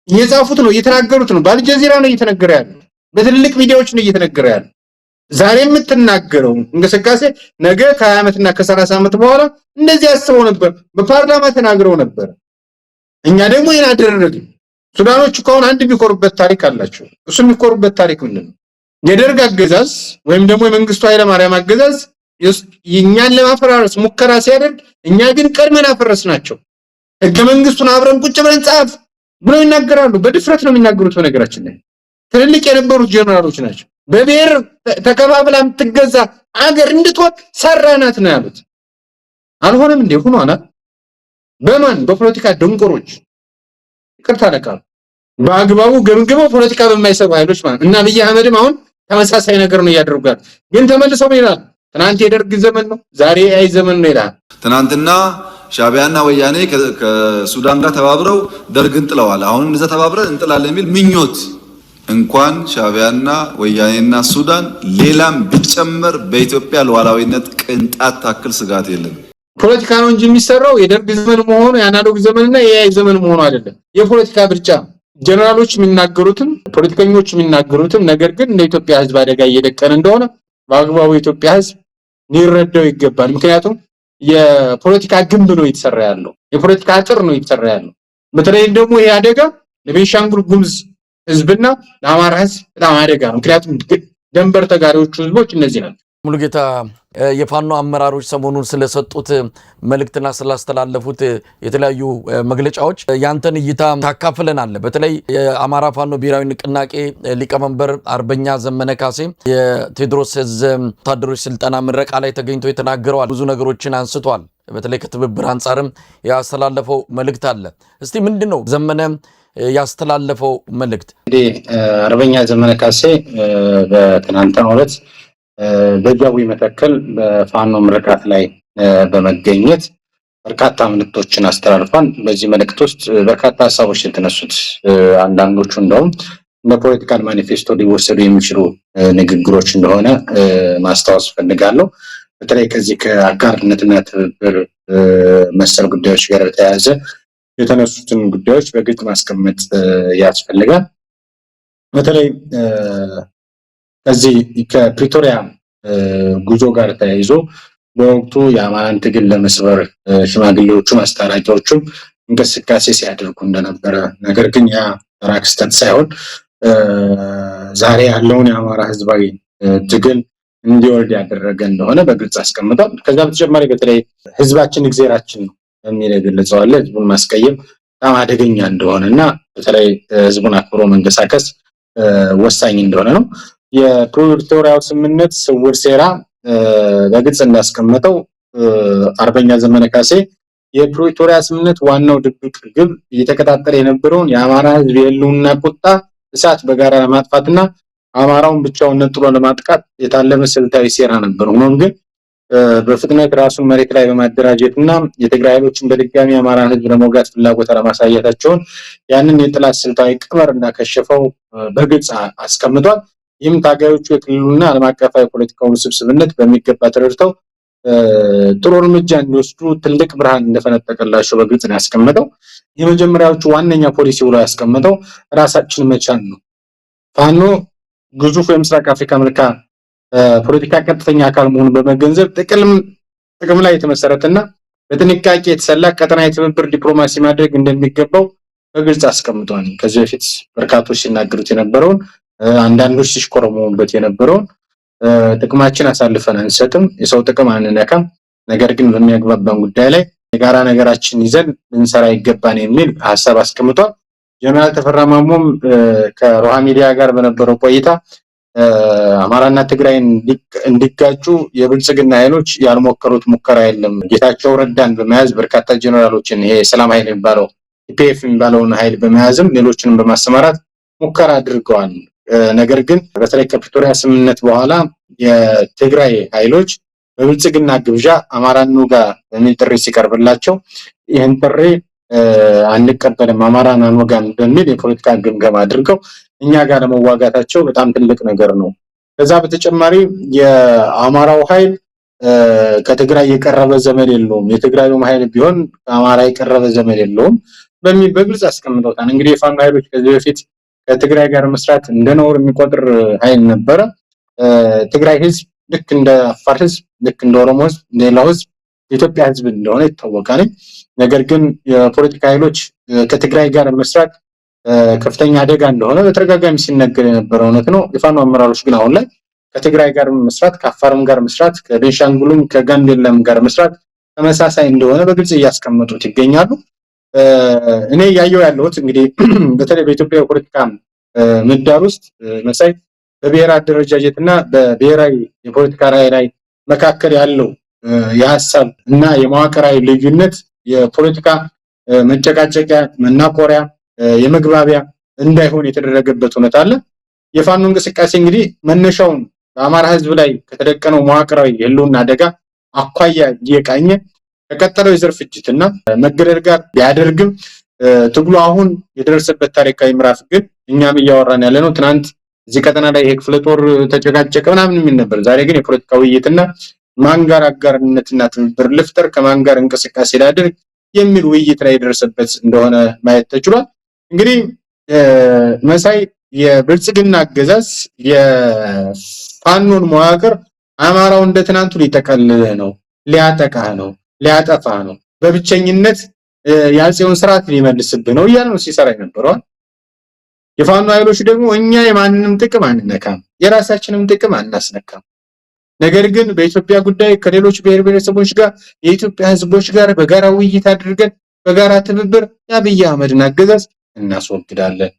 D: እየጻፉት ነው፣ እየተናገሩት ነው። በአልጀዚራ ነው እየተነገረ ያለው፣ በትልልቅ ሚዲያዎች ነው እየተነገረ ያለው። ዛሬ የምትናገረው እንቅስቃሴ ነገ ከ20 ዓመትና ከ30 ዓመት በኋላ እንደዚህ አስበው ነበር፣ በፓርላማ ተናግረው ነበር። እኛ ደግሞ ይሄን አደረግን። ሱዳኖች እኮ አሁን አንድ የሚኮሩበት ታሪክ አላቸው። እሱ የሚኮሩበት ታሪክ ምንድን ነው? የደርግ አገዛዝ ወይም ደግሞ የመንግስቱ ኃይለማርያም አገዛዝ እኛን ለማፈራረስ ሙከራ ሲያደርግ እኛ ግን ቀድመን አፈረስናቸው። ህገ መንግስቱን አብረን ቁጭ ብለን ጻፍ ብለው ይናገራሉ። በድፍረት ነው የሚናገሩት። በነገራችን ላይ ትልልቅ የነበሩት ጀነራሎች ናቸው። በብሔር ተከፋፍላ የምትገዛ አገር እንድትወጥ ሰራናት ነው ያሉት። አልሆነም እንዴ? ሆኗል። በማን በፖለቲካ ድንቆሮች ይቅርታ ለቃሉ በአግባቡ ገምግመው ፖለቲካ በማይሰሩ ኃይሎች ማለት እና አብይ አህመድም አሁን ተመሳሳይ ነገር ነው ያደርጋል። ግን ተመልሰው ይላል ትናንት የደርግ ዘመን ነው ዛሬ አይ ዘመን ነው ይላል።
F: ትናንትና ሻዕቢያና ወያኔ ከሱዳን ጋር ተባብረው ደርግን ጥለዋል። አሁን እንደዛ ተባብረን እንጥላለን የሚል ምኞት እንኳን ሻዕቢያና ወያኔና ሱዳን ሌላም ቢጨመር በኢትዮጵያ ሉዓላዊነት ቅንጣት ታክል ስጋት የለም።
D: ፖለቲካ ነው እንጂ የሚሰራው የደርግ ዘመን መሆኑ የአናሎግ ዘመንና የአይ ዘመን መሆኑ አይደለም። የፖለቲካ ብርጫ ጀነራሎች የሚናገሩትም ፖለቲከኞች የሚናገሩትም ነገር ግን ለኢትዮጵያ ህዝብ አደጋ እየደቀነ እንደሆነ በአግባቡ የኢትዮጵያ ህዝብ ሊረዳው ይገባል። ምክንያቱም የፖለቲካ ግንብ ነው የተሰራ ያለው፣ የፖለቲካ አጥር ነው የተሰራ ያለው። በተለይ ደግሞ ይሄ አደጋ ለቤንሻንጉል ጉሙዝ ህዝብና ለአማራ ህዝብ በጣም አደጋ ነው። ምክንያቱም ደንበር ተጋሪዎቹ ህዝቦች እነዚህ ናቸው።
C: ሙሉጌታ የፋኖ አመራሮች ሰሞኑን ስለሰጡት መልእክትና ስላስተላለፉት የተለያዩ መግለጫዎች ያንተን እይታ ታካፍለናል። በተለይ የአማራ ፋኖ ብሔራዊ ንቅናቄ ሊቀመንበር አርበኛ ዘመነ ካሴ የቴዎድሮስ ዕዝ ወታደሮች ስልጠና ምረቃ ላይ ተገኝቶ የተናገረዋል። ብዙ ነገሮችን አንስቷል። በተለይ ከትብብር አንጻርም ያስተላለፈው መልእክት አለ። እስቲ ምንድነው ዘመነ ያስተላለፈው መልእክት?
D: እንግዲህ አርበኛ ዘመነ ካሴ በትናንትናው ዕለት በጃዊ መተከል በፋኖ ምርቃት ላይ በመገኘት በርካታ መልእክቶችን አስተላልፏል። በዚህ መልእክት ውስጥ በርካታ ሀሳቦች የተነሱት፣ አንዳንዶቹ እንደውም እንደ ፖለቲካል ማኒፌስቶ ሊወሰዱ የሚችሉ ንግግሮች እንደሆነ ማስታወስ ፈልጋለሁ። በተለይ ከዚህ ከአጋርነትና ትብብር መሰል ጉዳዮች ጋር በተያያዘ የተነሱትን ጉዳዮች በግልጽ ማስቀመጥ ያስፈልጋል። በተለይ ከዚህ ከፕሪቶሪያ ጉዞ ጋር ተያይዞ በወቅቱ የአማራን ትግል ለመስበር ሽማግሌዎቹም አስታራቂዎቹም እንቅስቃሴ ሲያደርጉ እንደነበረ፣ ነገር ግን ያ ተራ ክስተት ሳይሆን ዛሬ ያለውን የአማራ ህዝባዊ ትግል እንዲወርድ ያደረገ እንደሆነ በግልጽ አስቀምጧል። ከዛ በተጨማሪ በተለይ ህዝባችን እግዚአብሔራችን ነው የሚል የገለጸዋል። ህዝቡን ማስቀየም በጣም አደገኛ እንደሆነ እና በተለይ ህዝቡን አክብሮ መንቀሳቀስ ወሳኝ እንደሆነ ነው። የፕሪቶሪያው ስምምነት ስውር ሴራ በግልጽ እንዳስቀመጠው አርበኛ ዘመነ ካሴ የፕሪቶሪያ ስምምነት ዋናው ድብቅ ግብ እየተቀጣጠለ የነበረውን የአማራ ህዝብ የህልውና ቁጣ እሳት በጋራ ለማጥፋትና አማራውን ብቻውን ነጥሎ ለማጥቃት የታለመ ስልታዊ ሴራ ነበር። ሆኖም ግን በፍጥነት ራሱን መሬት ላይ በማደራጀትና የትግራይ ኃይሎችን በድጋሚ አማራን ህዝብ ለመውጋት ፍላጎት ለማሳየታቸውን ያንን የጥላት ስልታዊ ቀመር እንዳከሸፈው በግልጽ አስቀምጧል። ይህም ታጋዮቹ የክልሉና ዓለም አቀፋዊ ፖለቲካውን ውስብስብነት በሚገባ ተረድተው ጥሩ እርምጃ እንዲወስዱ ትልቅ ብርሃን እንደፈነጠቀላቸው በግልጽ ነው ያስቀመጠው። የመጀመሪያዎቹ ዋነኛ ፖሊሲ ብሎ ያስቀመጠው ራሳችን መቻል ነው። ፋኖ ግዙፍ የምስራቅ አፍሪካ መልክዓ ፖለቲካ ቀጥተኛ አካል መሆኑን በመገንዘብ ጥቅም ላይ የተመሰረተና በጥንቃቄ የተሰላ ቀጠናዊ ትብብር ዲፕሎማሲ ማድረግ እንደሚገባው በግልጽ አስቀምጧል። ከዚህ በፊት በርካቶች ሲናገሩት የነበረውን አንዳንዶች ሲሽኮረሙበት የነበረውን ጥቅማችን አሳልፈን አንሰጥም፣ የሰው ጥቅም አንነካም፣ ነገር ግን በሚያግባባን ጉዳይ ላይ የጋራ ነገራችን ይዘን ልንሰራ ይገባን የሚል ሀሳብ አስቀምጧል። ጀነራል ተፈራ ማሞም ከሮሃ ሚዲያ ጋር በነበረው ቆይታ አማራና ትግራይ እንዲጋጩ የብልጽግና ኃይሎች ያልሞከሩት ሙከራ የለም፣ ጌታቸው ረዳን በመያዝ በርካታ ጀነራሎችን ይሄ ሰላም ኃይል የሚባለው ኢፒኤፍ የሚባለውን ኃይል በመያዝም ሌሎችንም በማሰማራት ሙከራ አድርገዋል። ነገር ግን በተለይ ከፕሪቶሪያ ስምምነት በኋላ የትግራይ ኃይሎች በብልጽግና ግብዣ አማራን እንውጋ በሚል ጥሪ ሲቀርብላቸው ይህን ጥሪ አንቀበልም፣ አማራን አንወጋም በሚል የፖለቲካ ግምገማ አድርገው እኛ ጋር ለመዋጋታቸው በጣም ትልቅ ነገር ነው። ከዛ በተጨማሪ የአማራው ኃይል ከትግራይ የቀረበ ዘመድ የለውም፣ የትግራዩም ኃይል ቢሆን ከአማራ የቀረበ ዘመድ የለውም በሚል በግልጽ አስቀምጠውታል። እንግዲህ የፋኖ ኃይሎች ከዚህ በፊት ከትግራይ ጋር መስራት እንደ ነውር የሚቆጥር ኃይል ነበረ። ትግራይ ህዝብ ልክ እንደ አፋር ህዝብ፣ ልክ እንደ ኦሮሞ ህዝብ፣ ሌላው ህዝብ የኢትዮጵያ ህዝብ እንደሆነ ይታወቃል። ነገር ግን የፖለቲካ ኃይሎች ከትግራይ ጋር መስራት ከፍተኛ አደጋ እንደሆነ በተደጋጋሚ ሲነገር የነበረ እውነት ነው። የፋኖ አመራሮች ግን አሁን ላይ ከትግራይ ጋር መስራት፣ ከአፋርም ጋር መስራት፣ ከቤንሻንጉልም ከጋምቤላም ጋር መስራት ተመሳሳይ እንደሆነ በግልጽ እያስቀመጡት ይገኛሉ። እኔ ያየው ያለሁት እንግዲህ በተለይ በኢትዮጵያ የፖለቲካ ምህዳር ውስጥ መሳይ በብሔራዊ አደረጃጀትና በብሔራዊ የፖለቲካ ራዕይ ላይ መካከል ያለው የሀሳብ እና የመዋቅራዊ ልዩነት የፖለቲካ መጨቃጨቂያ፣ መናቆሪያ፣ የመግባቢያ እንዳይሆን የተደረገበት ሁኔታ አለ። የፋኖ እንቅስቃሴ እንግዲህ መነሻውን በአማራ ህዝብ ላይ ከተደቀነው መዋቅራዊ የህልውና አደጋ አኳያ እየቃኘ ከቀጠለው የዘር ፍጅትና መገደል ጋር ቢያደርግም ትግሉ አሁን የደረሰበት ታሪካዊ ምዕራፍ ግን እኛም እያወራን ያለ ነው። ትናንት እዚህ ቀጠና ላይ ይሄ ክፍለ ጦር ተጨቃጨቀ ምናምን የሚል ነበር። ዛሬ ግን የፖለቲካ ውይይትና ማን ጋር አጋርነትና ትብብር ልፍጠር፣ ከማን ጋር እንቅስቃሴ ላድርግ የሚል ውይይት ላይ የደረሰበት እንደሆነ ማየት ተችሏል። እንግዲህ መሳይ የብልጽግና አገዛዝ የፋኖን መዋቅር አማራው እንደ ትናንቱ ሊጠቀልልህ ነው፣ ሊያጠቃህ ነው፣ ሊያጠፋህ ነው፣ በብቸኝነት የአፄውን ስርዓት ሊመልስብህ ነው እያለ ነው ሲሰራ የነበረው። የፋኖ ኃይሎች ደግሞ እኛ የማንንም ጥቅም አንነካም፣ የራሳችንም ጥቅም አናስነካም፣ ነገር ግን በኢትዮጵያ ጉዳይ ከሌሎች ብሔር ብሔረሰቦች ጋር የኢትዮጵያ ህዝቦች ጋር በጋራ ውይይት አድርገን በጋራ ትብብር የአብይ አህመድን አገዛዝ እናስወግዳለን።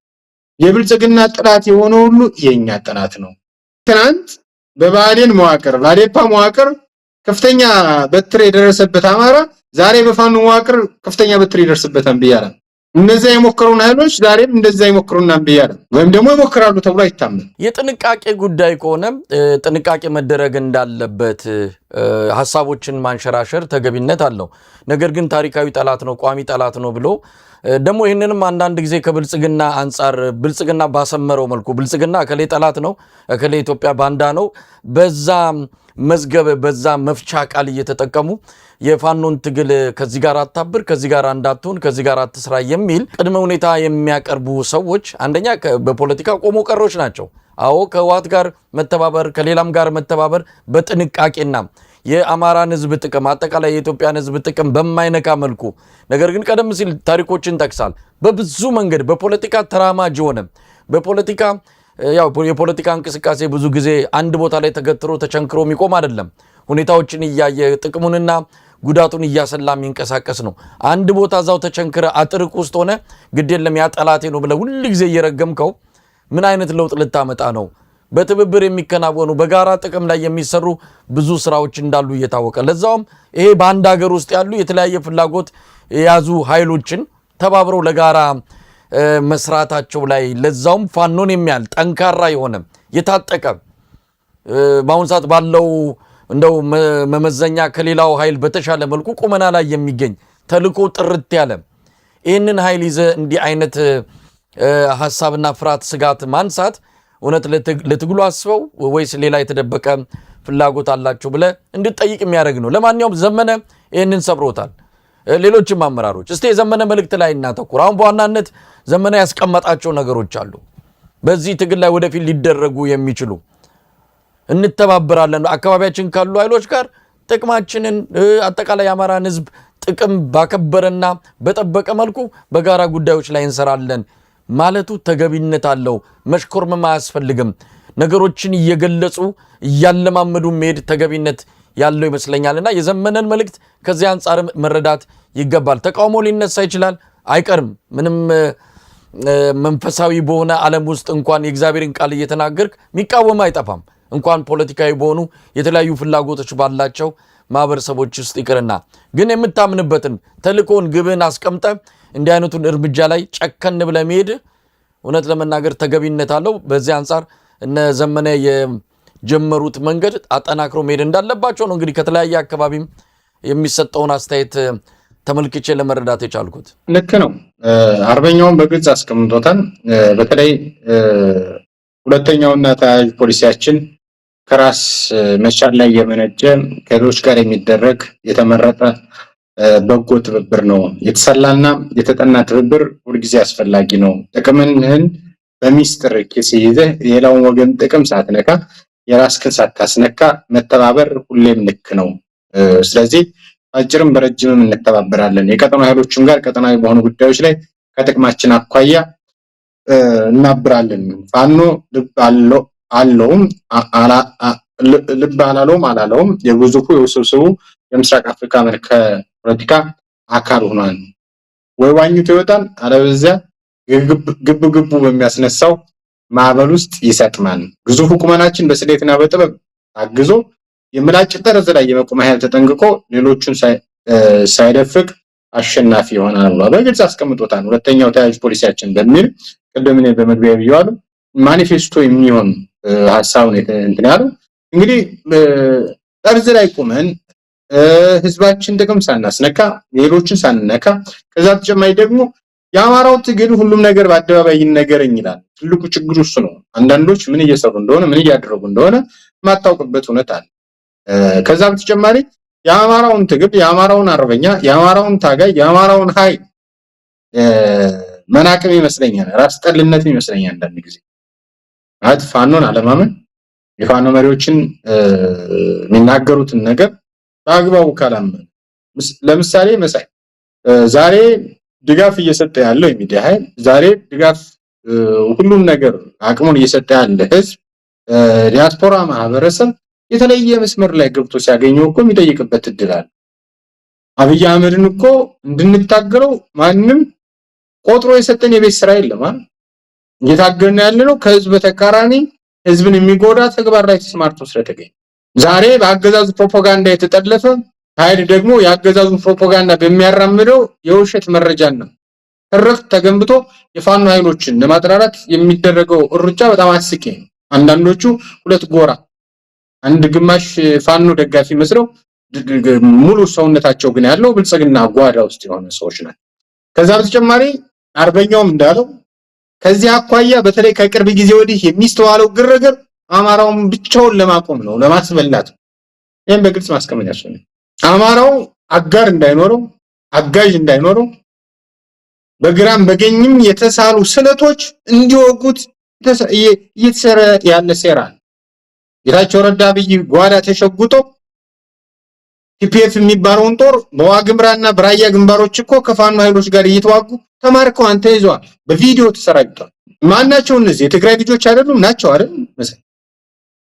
D: የብልጽግና ጥላት የሆነ ሁሉ የኛ ጥላት ነው። ትናንት በባዴን መዋቅር በአዴፓ መዋቅር ከፍተኛ በትር የደረሰበት አማራ ዛሬ በፋኖ መዋቅር ከፍተኛ በትር ይደርስበታል ብያለሁ። እነዛ የሞከሩን ኃይሎች ዛሬም እንደዛ ይሞክሩና ብያለሁ ወይም ደግሞ ይሞክራሉ ተብሎ አይታመን።
C: የጥንቃቄ ጉዳይ ከሆነ ጥንቃቄ መደረግ እንዳለበት ሐሳቦችን ማንሸራሸር ተገቢነት አለው። ነገር ግን ታሪካዊ ጠላት ነው፣ ቋሚ ጠላት ነው ብሎ ደግሞ ይህንንም አንዳንድ ጊዜ ከብልጽግና አንጻር ብልጽግና ባሰመረው መልኩ ብልጽግና እከሌ ጠላት ነው፣ እከሌ ኢትዮጵያ ባንዳ ነው፣ በዛ መዝገብ በዛ መፍቻ ቃል እየተጠቀሙ የፋኖን ትግል ከዚህ ጋር አታብር፣ ከዚህ ጋር እንዳትሆን፣ ከዚህ ጋር አትስራ የሚል ቅድመ ሁኔታ የሚያቀርቡ ሰዎች አንደኛ በፖለቲካ ቆሞ ቀሮች ናቸው። አዎ ከህወሓት ጋር መተባበር ከሌላም ጋር መተባበር በጥንቃቄና የአማራን ህዝብ ጥቅም አጠቃላይ የኢትዮጵያን ህዝብ ጥቅም በማይነካ መልኩ ነገር ግን ቀደም ሲል ታሪኮችን ጠቅሳል። በብዙ መንገድ በፖለቲካ ተራማጅ ሆነ በፖለቲካ ያው የፖለቲካ እንቅስቃሴ ብዙ ጊዜ አንድ ቦታ ላይ ተገትሮ ተቸንክሮ የሚቆም አይደለም። ሁኔታዎችን እያየ ጥቅሙንና ጉዳቱን እያሰላ የሚንቀሳቀስ ነው። አንድ ቦታ እዛው ተቸንክረ አጥርቅ ውስጥ ሆነ ግድ የለም ያ ጠላቴ ነው ብለ ሁሉ ጊዜ እየረገምከው ምን አይነት ለውጥ ልታመጣ ነው? በትብብር የሚከናወኑ በጋራ ጥቅም ላይ የሚሰሩ ብዙ ስራዎች እንዳሉ እየታወቀ ለዛውም ይሄ በአንድ ሀገር ውስጥ ያሉ የተለያየ ፍላጎት የያዙ ኃይሎችን ተባብረው ለጋራ መስራታቸው ላይ ለዛውም ፋኖን የሚያል ጠንካራ የሆነ የታጠቀ በአሁን ሰዓት ባለው እንደው መመዘኛ ከሌላው ኃይል በተሻለ መልኩ ቁመና ላይ የሚገኝ ተልኮ ጥርት ያለ ይህንን ኃይል ይዘ እንዲህ አይነት ሐሳብና ፍርሃት ስጋት ማንሳት እውነት ለትግሉ አስበው ወይስ ሌላ የተደበቀ ፍላጎት አላቸው ብለ እንድትጠይቅ የሚያደርግ ነው። ለማንኛውም ዘመነ ይህንን ሰብሮታል። ሌሎችም አመራሮች እስቲ የዘመነ መልእክት ላይ እናተኩር። አሁን በዋናነት ዘመነ ያስቀመጣቸው ነገሮች አሉ በዚህ ትግል ላይ ወደፊት ሊደረጉ የሚችሉ እንተባበራለን አካባቢያችን ካሉ ኃይሎች ጋር ጥቅማችንን አጠቃላይ የአማራን ህዝብ ጥቅም ባከበረና በጠበቀ መልኩ በጋራ ጉዳዮች ላይ እንሰራለን ማለቱ ተገቢነት አለው። መሽኮርመም አያስፈልግም። ነገሮችን እየገለጹ እያለማመዱ መሄድ ተገቢነት ያለው ይመስለኛልና የዘመነን መልእክት ከዚህ አንጻር መረዳት ይገባል። ተቃውሞ ሊነሳ ይችላል አይቀርም። ምንም መንፈሳዊ በሆነ ዓለም ውስጥ እንኳን የእግዚአብሔርን ቃል እየተናገርክ የሚቃወም አይጠፋም። እንኳን ፖለቲካዊ በሆኑ የተለያዩ ፍላጎቶች ባላቸው ማህበረሰቦች ውስጥ ይቅርና ግን የምታምንበትን ተልኮን ግብን አስቀምጠ እንዲህ አይነቱን እርምጃ ላይ ጨከን ብለ መሄድ እውነት ለመናገር ተገቢነት አለው። በዚህ አንጻር እነ ዘመነ የጀመሩት መንገድ አጠናክሮ መሄድ እንዳለባቸው ነው እንግዲህ ከተለያየ አካባቢም የሚሰጠውን አስተያየት ተመልክቼ ለመረዳት የቻልኩት።
D: ልክ ነው። አርበኛውን በግልጽ አስቀምጦታል። በተለይ ሁለተኛውና ተያያዥ ፖሊሲያችን ከራስ መቻል ላይ የመነጨ ከሌሎች ጋር የሚደረግ የተመረጠ በጎ ትብብር ነው። የተሰላና የተጠና ትብብር ሁልጊዜ አስፈላጊ ነው። ጥቅምህን በሚስጥር ኪስ ይዘህ የሌላውን ወገን ጥቅም ሳትነካ የራስህን ሳታስነካ መተባበር ሁሌም ልክ ነው። ስለዚህ አጭርም በረጅምም እንተባበራለን። የቀጠናው ኃይሎችም ጋር ቀጠናዊ በሆኑ ጉዳዮች ላይ ከጥቅማችን አኳያ እናብራለን። ፋኖ ልብ አላለውም የግዙፉ የውስብስቡ የምስራቅ አፍሪካ መልከ ፖለቲካ አካል ሆኗል። ወይ ዋኝቶ ይወጣል፣ አለበለዚያ ግብ በሚያስነሳው ማዕበል ውስጥ ይሰጥማል። ግዙፉ ቁመናችን በስሌትና በጥበብ አግዞ የምላጭ ጠርዝ ላይ የመቆም ኃይል ተጠንቅቆ ሌሎቹን ሳይደፍቅ አሸናፊ ይሆናል ብሏል። በግልጽ አስቀምጦታል። ሁለተኛው ተያያዥ ፖሊሲያችን በሚል ቅድም እኔ በመግቢያ ብየዋለሁ ማኒፌስቶ የሚሆን ሐሳብ ነው እንትን ያለው። እንግዲህ ጠርዝ ላይ ቆመን ህዝባችን ጥቅም ሳናስነካ ሌሎችን ሳንነካ ከዛ ተጨማሪ ደግሞ የአማራው ትግል ሁሉም ነገር በአደባባይ ይነገረኝ ይላል። ትልቁ ችግሩ እሱ ነው። አንዳንዶች ምን እየሰሩ እንደሆነ ምን እያደረጉ እንደሆነ ማታውቅበት ሁኔታ አለ። ከዛ በተጨማሪ የአማራውን ትግል የአማራውን አርበኛ የአማራውን ታጋይ የአማራውን ኃይል መናቅም ይመስለኛል፣ ራስ ጠልነትም ይመስለኛል አንዳንድ ጊዜ ማለት ፋኖን አለማመን የፋኖ መሪዎችን የሚናገሩትን ነገር በአግባቡ ካላመን ለምሳሌ መሳይ ዛሬ ድጋፍ እየሰጠ ያለው የሚዲያ ኃይል ዛሬ ድጋፍ ሁሉም ነገር አቅሙን እየሰጠ ያለ ህዝብ ዲያስፖራ ማህበረሰብ የተለየ መስመር ላይ ገብቶ ሲያገኘው እኮ የሚጠይቅበት እድል አለ። አብይ አህመድን እኮ እንድንታገለው ማንም ቆጥሮ የሰጠን የቤት ስራ የለም አይደል? እየታገልን ያለነው ከህዝብ በተቃራኒ ህዝብን የሚጎዳ ተግባር ላይ ተስማርቶ ስለተገኘ ዛሬ በአገዛዙ ፕሮፓጋንዳ የተጠለፈ ኃይል ደግሞ የአገዛዙን ፕሮፓጋንዳ በሚያራምደው የውሸት መረጃና ትርክት ተገንብቶ የፋኖ ኃይሎችን ለማጥራራት የሚደረገው እርጫ በጣም አስቂኝ ነው። አንዳንዶቹ ሁለት ጎራ አንድ ግማሽ ፋኖ ደጋፊ መስለው ሙሉ ሰውነታቸው ግን ያለው ብልጽግና ጓዳ ውስጥ የሆነ ሰዎች ናቸው። ከዛ በተጨማሪ አርበኛውም እንዳለው ከዚህ አኳያ በተለይ ከቅርብ ጊዜ ወዲህ የሚስተዋለው ግርግር አማራውን ብቻውን ለማቆም ነው፣ ለማስበላት ነው። ይሄን በግልጽ ማስቀመጥ ያስፈልጋል። አማራው አጋር እንዳይኖረው፣ አጋዥ እንዳይኖረው በግራም በገኝም የተሳሉ ስለቶች እንዲወጉት እየተሰራ ያለ ሴራ ጌታቸው ረዳ አብይ ጓዳ ተሸጉጦ ቲፒኤፍ የሚባለውን ጦር በዋግምራና በራያ ግንባሮች እኮ ከፋኖ ኃይሎች ጋር እየተዋጉ ተማርከው አንተ ይዟል፣ በቪዲዮ ተሰራጭቷል። ማናቸው እነዚህ? የትግራይ ልጆች አይደሉም ናቸው አይደል? መሰለኝ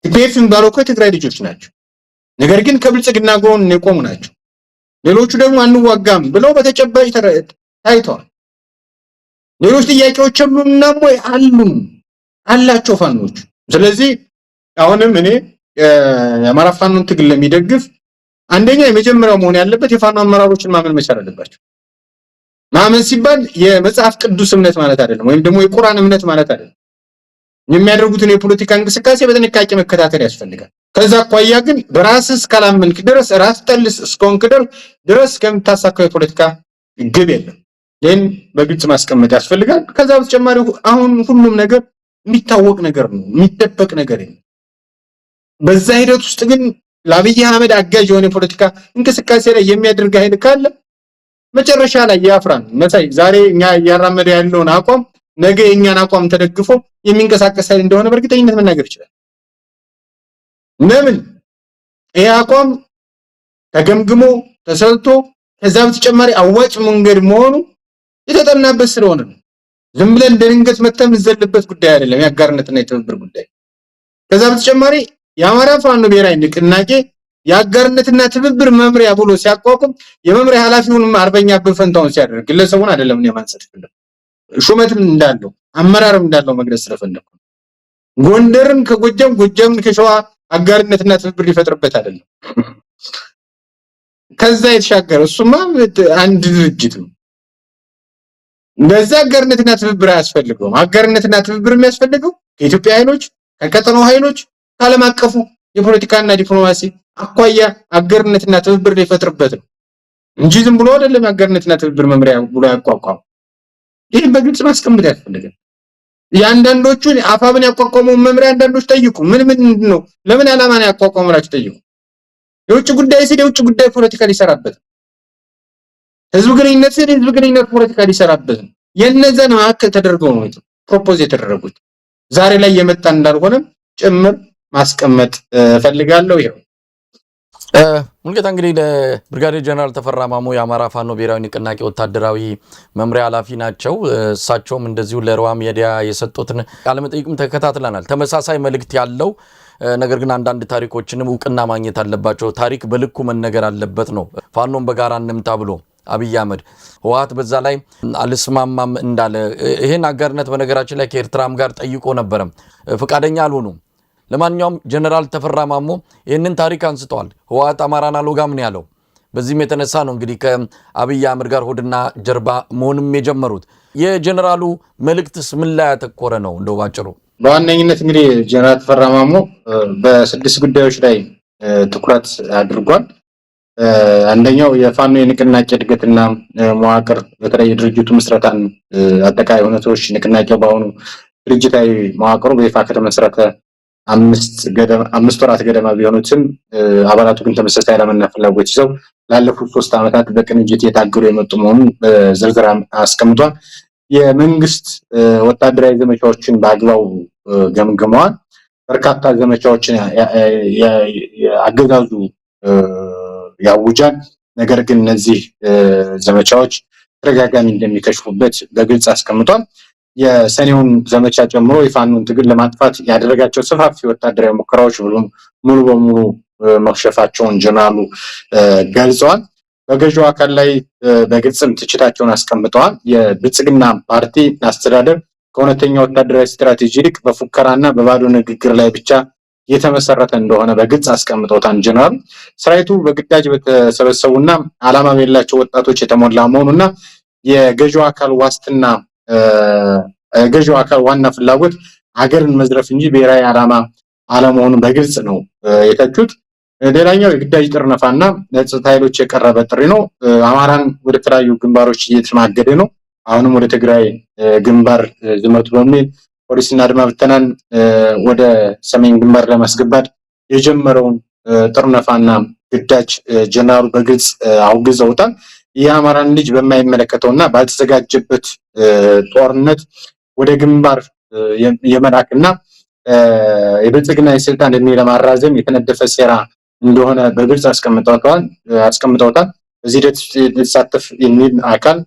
D: ቲፒኤፍ የሚባለው እኮ የትግራይ ልጆች ናቸው። ነገር ግን ከብልጽግና ጎን የቆሙ ናቸው። ሌሎቹ ደግሞ አንዋጋም ብለው በተጨባጭ ታይተዋል። ሌሎች ጥያቄዎችም ወይ አላቸው ፋኖች። ስለዚህ አሁንም እኔ የአማራ ፋኖን ትግል ለሚደግፍ አንደኛ የመጀመሪያው መሆን ያለበት የፋኖ አመራሮችን ማመን መቻል አለባቸው። ማመን ሲባል የመጽሐፍ ቅዱስ እምነት ማለት አይደለም፣ ወይም ደግሞ የቁርአን እምነት ማለት አይደለም። የሚያደርጉትን የፖለቲካ እንቅስቃሴ በጥንቃቄ መከታተል ያስፈልጋል። ከዛ አኳያ ግን በራስህ እስካላመንክ ድረስ ራስ ጠልስ እስከሆንክ ድረስ ከምታሳካው የፖለቲካ ግብ የለም። ይህን በግልጽ ማስቀመጥ ያስፈልጋል። ከዛ በተጨማሪ አሁን ሁሉም ነገር የሚታወቅ ነገር ነው፣ የሚደበቅ ነገር የለም። በዛ ሂደት ውስጥ ግን ለአብይ አህመድ አጋዥ የሆነ የፖለቲካ እንቅስቃሴ ላይ የሚያደርግ ኃይል ካለ መጨረሻ ላይ ያፍራን። መሳይ ዛሬ እኛ እያራመደ ያለውን አቋም ነገ የኛን አቋም ተደግፎ የሚንቀሳቀስ ኃይል እንደሆነ በእርግጠኝነት መናገር ይችላል። ለምን ይሄ አቋም ተገምግሞ ተሰልቶ ከዛ በተጨማሪ አዋጭ መንገድ መሆኑ የተጠናበት ስለሆነ ነው። ዝም ብለን ድንገት መተም ዘለበት ጉዳይ አይደለም፣ የአጋርነትና የትብብር ጉዳይ። ከዛ በተጨማሪ የአማራ ፋኖ ብሔራዊ ንቅናቄ የአጋርነትና ትብብር መምሪያ ብሎ ሲያቋቁም የመምሪያ ኃላፊውንም አርበኛ በፈንታውን ሲያደርግ ግለሰቡን አይደለም እኔ ማንሳት ፈልጌ ሹመትም እንዳለው አመራርም እንዳለው መግለጽ ስለፈለኩ ጎንደርን ከጎጃም ጎጃምን ከሸዋ አጋርነትና ትብብር ሊፈጥርበት አይደለም። ከዛ የተሻገረ እሱማ አንድ ድርጅት ነው። እንደዛ አጋርነትና ትብብር አያስፈልገውም። አጋርነትና ትብብር የሚያስፈልገው ከኢትዮጵያ ኃይሎች ከቀጠናው ኃይሎች ዓለም አቀፉ የፖለቲካና ዲፕሎማሲ አኳያ አጋርነትና ትብብር ሊፈጥርበት ነው እንጂ ዝም ብሎ አይደለም አጋርነትና ትብብር መምሪያ ብሎ ያቋቋመው። ይሄ በግልጽ ማስቀመጥ ያስፈልጋል። ያንዳንዶቹን አፋብን ያቋቋመው መምሪያ አንዳንዶች ጠይቁ፣ ምን ነው ለምን ዓላማ ነው ያቋቋመላችሁ ጠይቁ። የውጭ ጉዳይ ሲል የውጭ ጉዳይ ፖለቲካ ሊሰራበት፣ ህዝብ ግንኙነት ሲል ህዝብ ግንኙነት ፖለቲካ ሊሰራበት የነዛን ማዕከል ተደርገው ነው ፕሮፖዝ የተደረጉት። ዛሬ ላይ የመጣ እንዳልሆነ ጭምር ማስቀመጥ ፈልጋለሁ። ይሄው
C: ሙልጌታ እንግዲህ ለብርጋዴር ጀነራል ተፈራ ማሞ የአማራ ፋኖ ብሔራዊ ንቅናቄ ወታደራዊ መምሪያ ኃላፊ ናቸው። እሳቸውም እንደዚሁ ለሮሃ ሚዲያ የሰጡትን ቃለ መጠይቅም ተከታትለናል። ተመሳሳይ መልእክት ያለው ነገር ግን አንዳንድ ታሪኮችንም እውቅና ማግኘት አለባቸው፣ ታሪክ በልኩ መነገር አለበት ነው። ፋኖን በጋራ እንምታ ብሎ አብይ አህመድ ህወሓት በዛ ላይ አልስማማም እንዳለ ይሄን አጋርነት በነገራችን ላይ ከኤርትራም ጋር ጠይቆ ነበረ፣ ፈቃደኛ አልሆኑም። ለማንኛውም ጀነራል ተፈራ ማሞ ይህንን ታሪክ አንስተዋል። ህወሓት አማራን አልወጋም ነው ያለው። በዚህም የተነሳ ነው እንግዲህ ከአብይ አህመድ ጋር ሆድና ጀርባ መሆንም የጀመሩት። የጀነራሉ መልእክትስ ምን ላይ ያተኮረ ነው? እንደው ባጭሩ
D: በዋነኝነት እንግዲህ ጀነራል ተፈራ ማሞ በስድስት ጉዳዮች ላይ ትኩረት አድርጓል። አንደኛው የፋኖ የንቅናቄ እድገትና መዋቅር፣ በተለይ የድርጅቱ ምስረታን አጠቃላይ ሁኔታዎች፣ ንቅናቄው በአሁኑ ድርጅታዊ መዋቅሩ በይፋ ከተመሰረተ አምስት ወራት ገደማ ቢሆኑትም አባላቱ ግን ተመሳሳይ ዓላማና ፍላጎት ይዘው ላለፉት 3 ዓመታት በቅንጅት የታገሉ የመጡ መሆኑን ዝርዝር አስቀምጧል። የመንግስት ወታደራዊ ዘመቻዎችን በአግባቡ ገምግመዋል። በርካታ ዘመቻዎችን አገዛዙ ያውጃል። ነገር ግን እነዚህ ዘመቻዎች ተደጋጋሚ እንደሚከሽፉበት በግልጽ አስቀምጧል። የሰኔውን ዘመቻ ጨምሮ የፋኖን ትግል ለማጥፋት ያደረጋቸው ሰፋፊ ወታደራዊ ሙከራዎች ሙሉ በሙሉ መክሸፋቸውን ጀነራሉ ገልጸዋል። በገዢው አካል ላይ በግልጽም ትችታቸውን አስቀምጠዋል። የብልጽግና ፓርቲ አስተዳደር ከእውነተኛ ወታደራዊ ስትራቴጂ ይልቅ በፉከራና በባዶ ንግግር ላይ ብቻ የተመሰረተ እንደሆነ በግልጽ አስቀምጠውታል። ጀነራሉ ሰራዊቱ በግዳጅ በተሰበሰቡና ዓላማ በሌላቸው ወጣቶች የተሞላ መሆኑና የገዢው አካል ዋና ፍላጎት ሀገርን መዝረፍ እንጂ ብሔራዊ ዓላማ አለመሆኑን በግልጽ ነው የተቹት። ሌላኛው የግዳጅ ጥርነፋና ለጸጥታ ኃይሎች የቀረበ ጥሪ ነው። አማራን ወደ ተለያዩ ግንባሮች እየተማገደ ነው። አሁንም ወደ ትግራይ ግንባር ዝመቱ በሚል ፖሊስና አድማ ብተናን ወደ ሰሜን ግንባር ለማስገባት የጀመረውን ጥርነፋና ግዳጅ ጀነራሉ በግልጽ አውግዘውታል። የአማራን ልጅ በማይመለከተውና ባልተዘጋጀበት ጦርነት ወደ ግንባር የመላክና የብልጽግና የስልጣን እድሜ ለማራዘም የተነደፈ ሴራ እንደሆነ በግልጽ አስቀምጠውታል። በዚህ ሂደት ሊሳተፍ የሚል አካል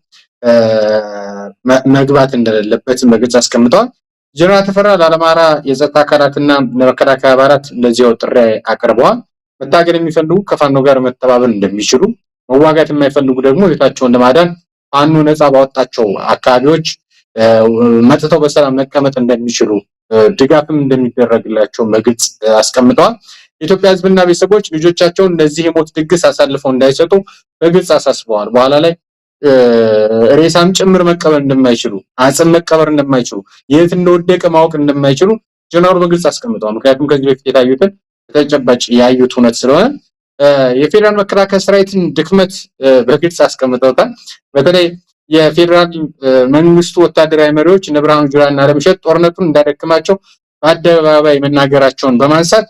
D: መግባት እንደሌለበትም በግልጽ አስቀምጠዋል። ጀነራል ተፈራ ለአማራ የጸጥታ አካላትና ለመከላከያ አባላት እንደዚያው ጥሪ አቅርበዋል። መታገል የሚፈልጉ ከፋኖ ጋር መተባበር እንደሚችሉ፣ መዋጋት የማይፈልጉ ደግሞ ህይወታቸውን ለማዳን ፋኖ ነፃ ባወጣቸው አካባቢዎች መጥተው በሰላም መቀመጥ እንደሚችሉ፣ ድጋፍም እንደሚደረግላቸው በግልጽ አስቀምጠዋል። የኢትዮጵያ ህዝብና ቤተሰቦች ልጆቻቸውን ለዚህ የሞት ድግስ አሳልፈው እንዳይሰጡ በግልጽ አሳስበዋል። በኋላ ላይ ሬሳም ጭምር መቀበል እንደማይችሉ፣ አጽም መቀበር እንደማይችሉ፣ የት እንደወደቀ ማወቅ እንደማይችሉ ጀነራሉ በግልጽ አስቀምጠዋል። ምክንያቱም ከዚህ በፊት የታዩትን በተጨባጭ ያዩት እውነት ስለሆነ የፌዴራል መከላከያ ሰራዊትን ድክመት በግልጽ አስቀምጠውታል። በተለይ የፌዴራል መንግስቱ ወታደራዊ መሪዎች እነ ብርሃኑ ጁላና አለምሸት ጦርነቱን እንዳደክማቸው በአደባባይ መናገራቸውን በማንሳት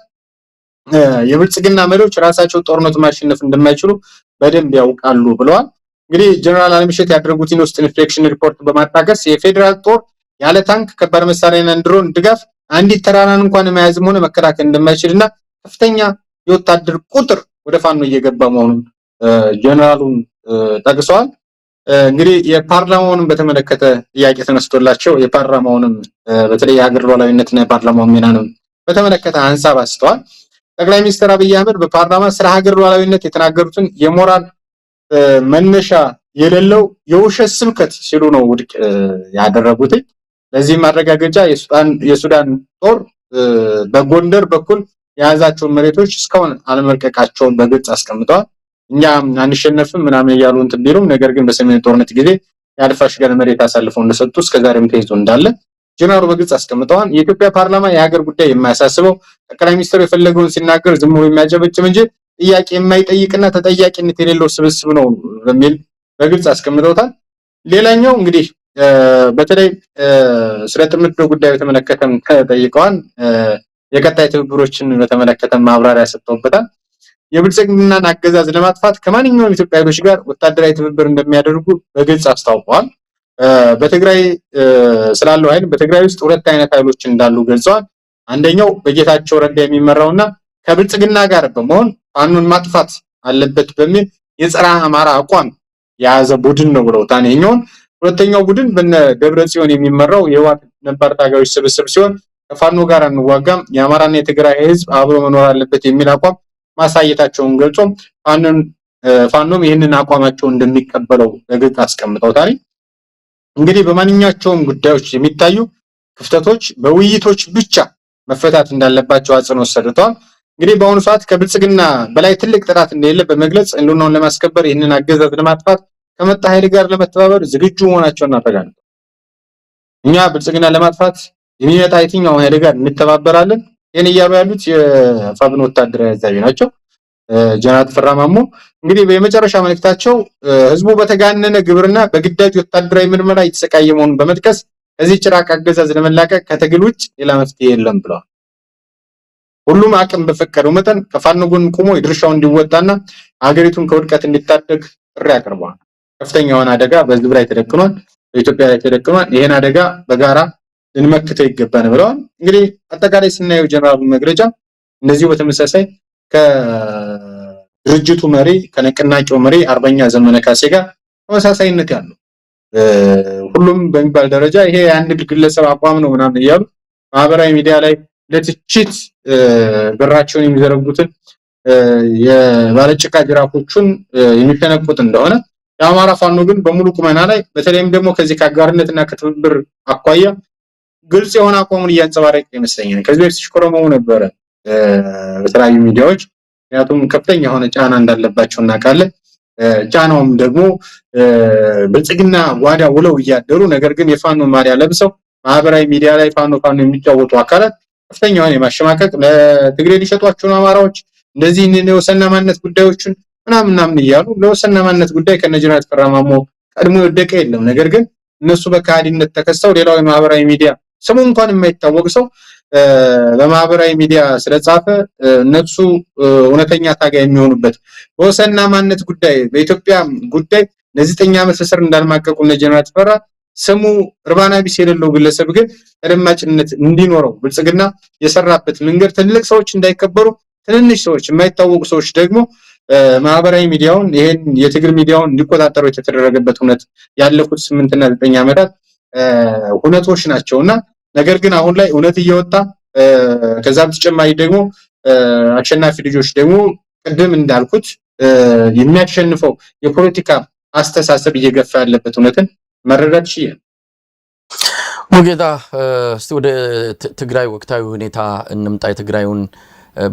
D: የብልጽግና መሪዎች ራሳቸው ጦርነቱን ማሸነፍ እንደማይችሉ በደንብ ያውቃሉ ብለዋል። እንግዲህ ጀነራል አለምሸት ያደረጉትን ውስጥ ኢንስፔክሽን ሪፖርት በማጣቀስ የፌዴራል ጦር ያለ ታንክ ከባድ መሳሪያና ድሮን ድጋፍ አንዲት ተራራን እንኳን መያዝም ሆነ መከላከል እንደማይችልና ከፍተኛ የወታደር ቁጥር ወደ ፋኖ እየገባ መሆኑን ጀነራሉን ጠቅሰዋል። እንግዲህ የፓርላማውንም በተመለከተ ጥያቄ ተነስቶላቸው የፓርላማውንም በተለይ የሀገር ሉዓላዊነትና የፓርላማውን ሚናንም በተመለከተ ሀሳብ አንስተዋል። ጠቅላይ ሚኒስትር አብይ አህመድ በፓርላማ ስለ ሀገር ሉዓላዊነት የተናገሩትን የሞራል መነሻ የሌለው የውሸት ስብከት ሲሉ ነው ውድቅ ያደረጉት። ለዚህ ማረጋገጫ የሱዳን ጦር በጎንደር በኩል የያዛቸውን መሬቶች እስካሁን አለመልቀቃቸውን በግልጽ አስቀምጠዋል። እኛ አንሸነፍም ምናምን እያሉ እንትን ቢሉም ነገር ግን በሰሜን ጦርነት ጊዜ የአልፋሽጋን መሬት አሳልፈው እንደሰጡ እስከዛሬም ተይዞ እንዳለ ጀነራሉ በግልጽ አስቀምጠዋል። የኢትዮጵያ ፓርላማ የሀገር ጉዳይ የማያሳስበው ጠቅላይ ሚኒስትሩ የፈለገውን ሲናገር ዝም ብሎ የሚያጨበጭብ እንጂ ጥያቄ የማይጠይቅና ተጠያቂነት የሌለው ስብስብ ነው በሚል በግልጽ አስቀምጠውታል። ሌላኛው እንግዲህ በተለይ ስለ ጥምዶ ጉዳይ በተመለከተም ተጠይቀዋል። የቀጣይ ትብብሮችን በተመለከተ ማብራሪያ ሰጥተውበታል። የብልጽግናን አገዛዝ ለማጥፋት ከማንኛውም ኢትዮጵያ ኃይሎች ጋር ወታደራዊ ትብብር እንደሚያደርጉ በግልጽ አስታውቀዋል። በትግራይ ስላለው ኃይል በትግራይ ውስጥ ሁለት አይነት ኃይሎች እንዳሉ ገልጸዋል። አንደኛው በጌታቸው ረዳ የሚመራውና ከብልጽግና ጋር በመሆን ፋኖን ማጥፋት አለበት በሚል የጸረ አማራ አቋም የያዘ ቡድን ነው ብለውታል። ይሄኛውን ሁለተኛው ቡድን በነ ደብረጽዮን የሚመራው የህወሓት ነባር ታጋዮች ስብስብ ሲሆን ከፋኖ ጋር አንዋጋም፣ የአማራና የትግራይ ህዝብ አብሮ መኖር አለበት የሚል አቋም ማሳየታቸውን ገልጾ ፋኖም ይህንን አቋማቸውን እንደሚቀበለው በግልጽ አስቀምጠውታል። እንግዲህ በማንኛቸውም ጉዳዮች የሚታዩ ክፍተቶች በውይይቶች ብቻ መፈታት እንዳለባቸው አጽንኦት ሰጥተዋል። እንግዲህ በአሁኑ ሰዓት ከብልጽግና በላይ ትልቅ ጥራት እንደሌለ በመግለጽ ህልውናውን ለማስከበር ይህንን አገዛዝ ለማጥፋት ከመጣ ኃይል ጋር ለመተባበር ዝግጁ መሆናቸውን አረጋግጠዋል። እኛ ብልጽግና ለማጥፋት የሚመጣ የትኛው ኃይል ጋር እንተባበራለን። ይህን እያሉ ያሉት የፋኖ ወታደራዊ አዛዥ ናቸው። ጀነራል ተፈራ ማሞ እንግዲህ በመጨረሻ መልእክታቸው ህዝቡ በተጋነነ ግብርና በግዳጅ ወታደራዊ ምርመራ እየተሰቃየ መሆኑን በመጥቀስ ከዚህ ጭራቅ አገዛዝ ለመላቀቅ ከትግል ውጭ ሌላ መፍትሄ የለም ብለዋል። ሁሉም አቅም በፈቀደው መጠን ከፋኖ ጎን ቆሞ የድርሻውን እንዲወጣና ሀገሪቱን ከውድቀት እንዲታደግ ጥሪ አቅርበዋል። ከፍተኛ የሆነ አደጋ በህዝብ ላይ ተደቅኗል። በኢትዮጵያ ላይ ተደቅኗል። ይሄን አደጋ በጋራ ልንመክተው ይገባል ብለዋል። እንግዲህ አጠቃላይ ስናየው ጀነራሉ መግለጫ እንደዚሁ በተመሳሳይ ከድርጅቱ መሪ ከንቅናቄው መሪ አርበኛ ዘመነ ካሴ ጋር ተመሳሳይነት ያለው ሁሉም በሚባል ደረጃ ይሄ አንድ ግለሰብ አቋም ነው ምናምን እያሉ ማህበራዊ ሚዲያ ላይ ለትችት በራቸውን የሚዘረጉትን የባለጭቃ ጅራፎቹን የሚፈነቁት እንደሆነ የአማራ ፋኖ ግን በሙሉ ቁመና ላይ በተለይም ደግሞ ከዚህ ከአጋርነትና ከትብብር አኳያ ግልጽ የሆነ አቋሙን እያንጸባረቀ ይመስለኛል። ከዚህ በፊት ሲሽኮረመሙ ነበረ በተለያዩ ሚዲያዎች፣ ምክንያቱም ከፍተኛ የሆነ ጫና እንዳለባቸው እናውቃለን። ጫናውም ደግሞ ብልጽግና ጓዳ ውለው እያደሩ ነገር ግን የፋኖ ማሊያ ለብሰው ማህበራዊ ሚዲያ ላይ ፋኖ የሚጫወቱ አካላት ከፍተኛ የሆነ የማሸማቀቅ ለትግሬ ሊሸጧቸው ነው አማራዎች እንደዚህ የወሰንና ማንነት ጉዳዮችን ምናምን እያሉ ለወሰንና ማንነት ጉዳይ ከነጀነራል ተፈራማሞ ቀድሞ የወደቀ የለም። ነገር ግን እነሱ በካዲነት ተከሰው ሌላው የማህበራዊ ሚዲያ ስሙ እንኳን የማይታወቅ ሰው በማህበራዊ ሚዲያ ስለጻፈ እነሱ እውነተኛ ታጋይ የሚሆኑበት በወሰንና ማንነት ጉዳይ በኢትዮጵያ ጉዳይ ለ9 ዓመት እስር እንዳልማቀቁ ለጀነራል ተፈራ ስሙ እርባና ቢስ የሌለው ግለሰብ ግን ተደማጭነት እንዲኖረው ብልጽግና የሰራበት መንገድ ትልቅ ሰዎች እንዳይከበሩ ትንንሽ ሰዎች የማይታወቁ ሰዎች ደግሞ ማህበራዊ ሚዲያውን ይሄን የትግል ሚዲያውን እንዲቆጣጠሩ የተደረገበት ሁኔታ ያለፉት 8 እና 9 ዓመታት ሁነቶች ናቸውና ነገር ግን አሁን ላይ እውነት እየወጣ ከዛ በተጨማሪ ደግሞ አሸናፊ ልጆች ደግሞ ቅድም እንዳልኩት የሚያሸንፈው የፖለቲካ አስተሳሰብ እየገፋ ያለበት ሁኔታን መረዳት ይችላል።
C: ሙጌታ እስቲ ወደ ትግራይ ወቅታዊ ሁኔታ እንምጣ። የትግራዩን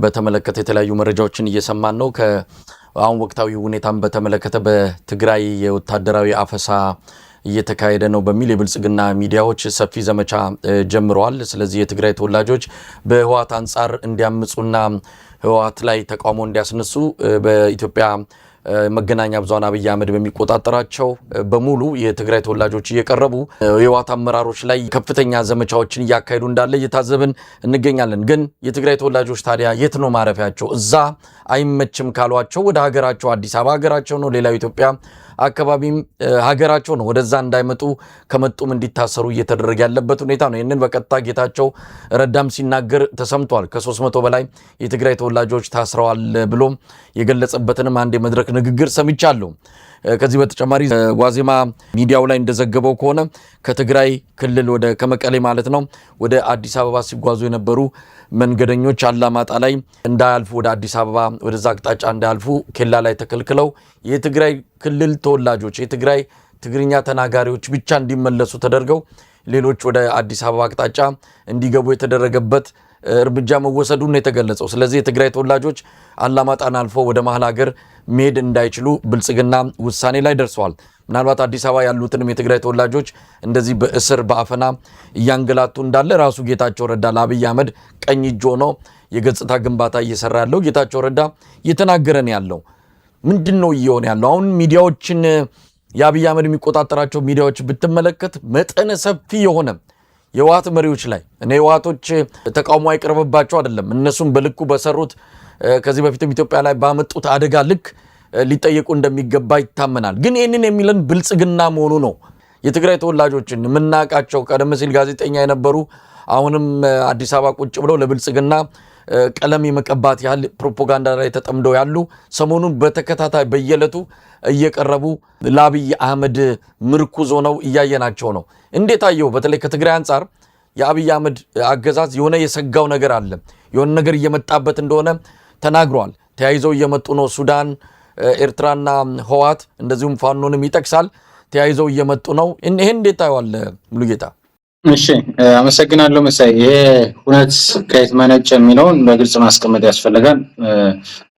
C: በተመለከተ የተለያዩ መረጃዎችን እየሰማን ነው። አሁን ወቅታዊ ሁኔታን በተመለከተ በትግራይ የወታደራዊ አፈሳ እየተካሄደ ነው በሚል የብልጽግና ሚዲያዎች ሰፊ ዘመቻ ጀምረዋል። ስለዚህ የትግራይ ተወላጆች በህወሓት አንጻር እንዲያምጹና ህወሓት ላይ ተቃውሞ እንዲያስነሱ በኢትዮጵያ መገናኛ ብዙሃን አብይ አህመድ በሚቆጣጠራቸው በሙሉ የትግራይ ተወላጆች እየቀረቡ የህወሓት አመራሮች ላይ ከፍተኛ ዘመቻዎችን እያካሄዱ እንዳለ እየታዘብን እንገኛለን። ግን የትግራይ ተወላጆች ታዲያ የት ነው ማረፊያቸው? እዛ አይመችም ካሏቸው ወደ ሀገራቸው አዲስ አበባ ሀገራቸው ነው፣ ሌላው ኢትዮጵያ አካባቢም ሀገራቸው ነው። ወደዛ እንዳይመጡ ከመጡም እንዲታሰሩ እየተደረገ ያለበት ሁኔታ ነው። ይህንን በቀጥታ ጌታቸው ረዳም ሲናገር ተሰምቷል። ከ300 በላይ የትግራይ ተወላጆች ታስረዋል ብሎ የገለጸበትንም አንድ የመድረክ ንግግር ሰምቻለሁ። ከዚህ በተጨማሪ ዋዜማ ሚዲያው ላይ እንደዘገበው ከሆነ ከትግራይ ክልል ከመቀሌ ማለት ነው ወደ አዲስ አበባ ሲጓዙ የነበሩ መንገደኞች አላማጣ ላይ እንዳያልፉ ወደ አዲስ አበባ ወደዛ አቅጣጫ እንዳያልፉ ኬላ ላይ ተከልክለው የትግራይ ክልል ተወላጆች የትግራይ ትግርኛ ተናጋሪዎች ብቻ እንዲመለሱ ተደርገው ሌሎች ወደ አዲስ አበባ አቅጣጫ እንዲገቡ የተደረገበት እርምጃ መወሰዱን የተገለጸው። ስለዚህ የትግራይ ተወላጆች አላማጣን አልፎ ወደ መሀል ሀገር መሄድ እንዳይችሉ ብልጽግና ውሳኔ ላይ ደርሰዋል። ምናልባት አዲስ አበባ ያሉትንም የትግራይ ተወላጆች እንደዚህ በእስር በአፈና እያንገላቱ እንዳለ ራሱ ጌታቸው ረዳ ለአብይ አህመድ ቀኝ እጅ ሆኖ የገጽታ ግንባታ እየሰራ ያለው ጌታቸው ረዳ እየተናገረን ያለው ምንድነው እየሆነ ያለው? አሁን ሚዲያዎችን የአብይ አህመድ የሚቆጣጠራቸው ሚዲያዎች ብትመለከት መጠነ ሰፊ የሆነ የህወሓት መሪዎች ላይ የህወሓቶች ተቃውሞ አይቀርብባቸው አይደለም። እነሱም በልኩ በሰሩት ከዚህ በፊትም ኢትዮጵያ ላይ ባመጡት አደጋ ልክ ሊጠየቁ እንደሚገባ ይታመናል። ግን ይህንን የሚለን ብልጽግና መሆኑ ነው። የትግራይ ተወላጆችን የምናውቃቸው ቀደም ሲል ጋዜጠኛ የነበሩ አሁንም አዲስ አበባ ቁጭ ብለው ለብልጽግና ቀለም የመቀባት ያህል ፕሮፓጋንዳ ላይ ተጠምደው ያሉ ሰሞኑን በተከታታይ በየዕለቱ እየቀረቡ ለአብይ አህመድ ምርኩዝ ሆነው እያየናቸው ነው። እንዴት አየው? በተለይ ከትግራይ አንጻር የአብይ አህመድ አገዛዝ የሆነ የሰጋው ነገር አለ። የሆነ ነገር እየመጣበት እንደሆነ ተናግሯል። ተያይዘው እየመጡ ነው። ሱዳን፣ ኤርትራና ህወሓት እንደዚሁም ፋኖንም ይጠቅሳል። ተያይዘው እየመጡ ነው። ይሄን እንዴት ታየዋል ሙሉጌታ?
D: እሺ አመሰግናለሁ መሳይ። ይሄ ሁነት ከየት መነጨ የሚለውን በግልጽ ማስቀመጥ ያስፈልጋል።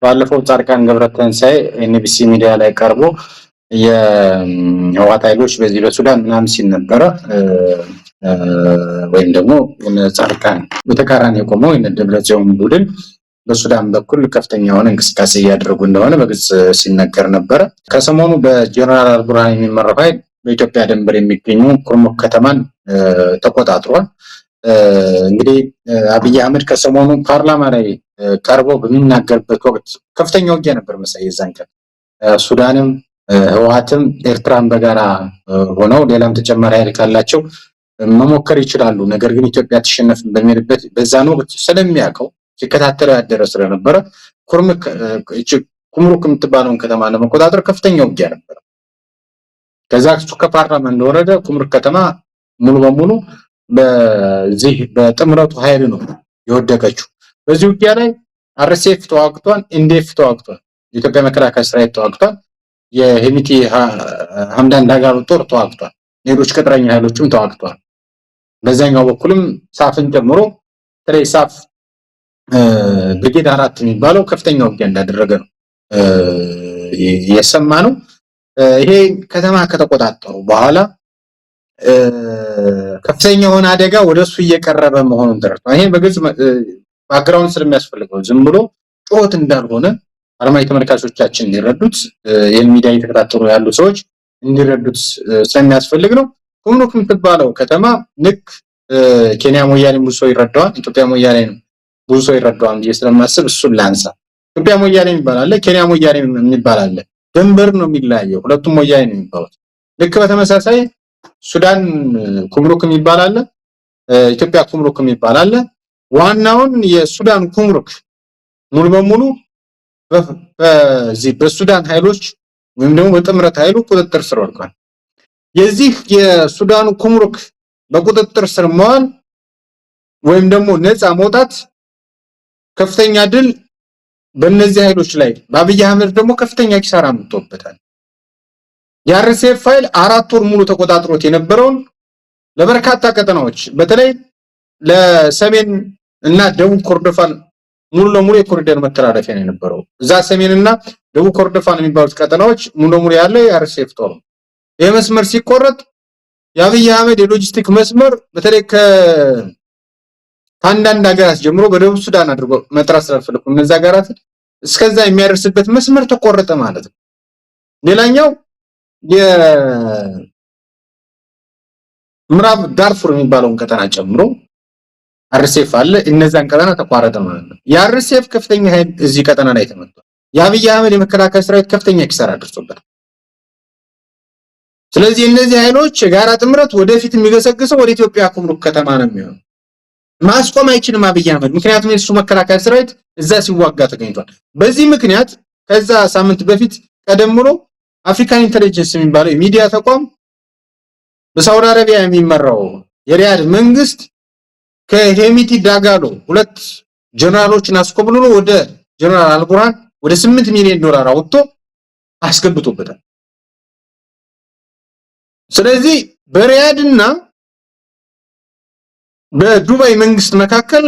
D: ባለፈው ጻድቃን ገብረትንሳኤ ኤንቢሲ ሚዲያ ላይ ቀርቦ የህወሓት ኃይሎች በዚህ በሱዳን ምናምን ሲል ነበረ። ወይም ደግሞ ጻድቃን በተቃራኒ የቆመው የደብረጽዮን ቡድን በሱዳን በኩል ከፍተኛ የሆነ እንቅስቃሴ እያደረጉ እንደሆነ በግልጽ ሲነገር ነበረ። ከሰሞኑ በጀነራል አልቡርሃን የሚመራው ኃይል በኢትዮጵያ ድንበር የሚገኙ ኩርሙክ ከተማን ተቆጣጥሯል። እንግዲህ አብይ አህመድ ከሰሞኑ ፓርላማ ላይ ቀርቦ በሚናገርበት ወቅት ከፍተኛ ውጊያ ነበር መሳይ። የዛን ቀን ሱዳንም ህወሓትም ኤርትራን በጋራ ሆነው ሌላም ተጨማሪ ኃይል ካላቸው መሞከር ይችላሉ። ነገር ግን ኢትዮጵያ ትሸነፍ በሚልበት በዛን ወቅት ስለሚያውቀው ሲከታተለው ያደረ ስለነበረ ኩምሩክ የምትባለውን ከተማ ለመቆጣጠር ከፍተኛ ውጊያ ነበር። ከዛ እሱ ከፓርላማ እንደወረደ ኩምሩክ ከተማ ሙሉ በሙሉ በዚህ በጥምረቱ ኃይል ነው የወደቀችው። በዚህ ውጊያ ላይ አርኤስኤፍ ተዋግቷል፣ ኤንዲኤፍ ተዋግቷል፣ የኢትዮጵያ መከላከያ ሰራዊት ተዋግቷል፣ የሄሚቲ ሐምዳን ዳጋሎ ጦር ተዋግቷል፣ ሌሎች ቅጥረኛ ኃይሎችም ተዋግቷል። በዛኛው በኩልም ሳፍን ጨምሮ ትሬ ሳፍ ብርጌድ 4 የሚባለው ከፍተኛ ውጊያ እንዳደረገ ነው የሰማ ነው። ይሄ ከተማ ከተቆጣጠሩ በኋላ ከፍተኛ የሆነ አደጋ ወደሱ እየቀረበ መሆኑን ተረድቷል። ይሄ በግልጽ ባክግራውንድ ስለሚያስፈልገው ዝም ብሎ ጮት እንዳልሆነ አለማዊ ተመልካቾቻችን እንዲረዱት ይህን ሚዲያ እየተከታተሉ ያሉ ሰዎች እንዲረዱት ስለሚያስፈልግ ነው። ኩምሩክ የምትባለው ከተማ ልክ ኬንያ ሞያሌ ብዙ ሰው ይረዳዋል፣ ኢትዮጵያ ሞያሌ ነው ብዙ ሰው ይረዳዋል ብዬ ስለማስብ እሱን ላንሳ። ኢትዮጵያ ሞያሌ የሚባል አለ፣ ኬንያ ሞያሌ የሚባል አለ። ድንበር ነው የሚለያየው፣ ሁለቱም ሞያሌ ነው የሚባሉት። ልክ በተመሳሳይ ሱዳን ኩምሩክ የሚባል አለ፣ ኢትዮጵያ ኩምሩክ የሚባል አለ። ዋናውን የሱዳን ኩምሩክ ሙሉ በሙሉ በዚህ በሱዳን ኃይሎች ወይም ደግሞ በጥምረት ኃይሉ ቁጥጥር ስር ወድቋል። የዚህ የሱዳኑ ኩምሩክ በቁጥጥር ስር መዋል ወይም ደግሞ ነፃ መውጣት ከፍተኛ ድል በእነዚህ ኃይሎች ላይ በአብይ አህመድ ደግሞ ከፍተኛ ኪሳራ መጥቶበታል። የአርኤስኤፍ ኃይል 4 ወር ሙሉ ተቆጣጥሮት የነበረውን ለበርካታ ቀጠናዎች በተለይ ለሰሜን እና ደቡብ ኮርዶፋን ሙሉ ለሙሉ የኮሪደር መተላለፊያ ነው የነበረው። እዛ ሰሜንና ደቡብ ኮርዶፋን የሚባሉት ቀጠናዎች ሙሉ ለሙሉ ያለ የአርኤስኤፍ ጦር ነው። ይሄ መስመር ሲቆረጥ የአብይ አህመድ የሎጂስቲክ መስመር በተለይ ከአንዳንድ ሀገራት ጀምሮ በደቡብ ሱዳን አድርጎ መጥራት ስላልፈለኩ እነዛ ሀገራት እስከዛ የሚያደርስበት መስመር ተቆረጠ ማለት ነው። ሌላኛው የምዕራብ ዳርፉር የሚባለውን ቀጠና ጨምሮ አርኤስኤፍ አለ። እነዛን ቀጠና ተቋረጠ ማለት ነው። የአርኤስኤፍ ከፍተኛ ኃይል እዚህ ቀጠና ላይ ተመቷል። የአብይ አህመድ የመከላከያ ሰራዊት ከፍተኛ ኪሳራ አድርሶበታል። ስለዚህ እነዚህ ኃይሎች የጋራ ጥምረት ወደፊት የሚገሰግሰው ወደ ኢትዮጵያ ኩምሩክ ከተማ ነው የሚሆነው። ማስቆም አይችልም አብይ አህመድ፣ ምክንያቱም የሱ መከላከያ ሰራዊት እዛ ሲዋጋ ተገኝቷል። በዚህ ምክንያት ከዛ ሳምንት በፊት ቀደም ብሎ አፍሪካን ኢንተለጀንስ የሚባለው የሚዲያ ተቋም በሳውዲ አረቢያ የሚመራው የሪያድ መንግስት ከሄሚቲ ዳጋሎ 2 ጀነራሎችን አስኮብልሎ ወደ ጀነራል አልቡርሃን ወደ 8 ሚሊዮን ዶላር አውጥቶ አስገብቶበታል። ስለዚህ በሪያድና በዱባይ መንግስት መካከል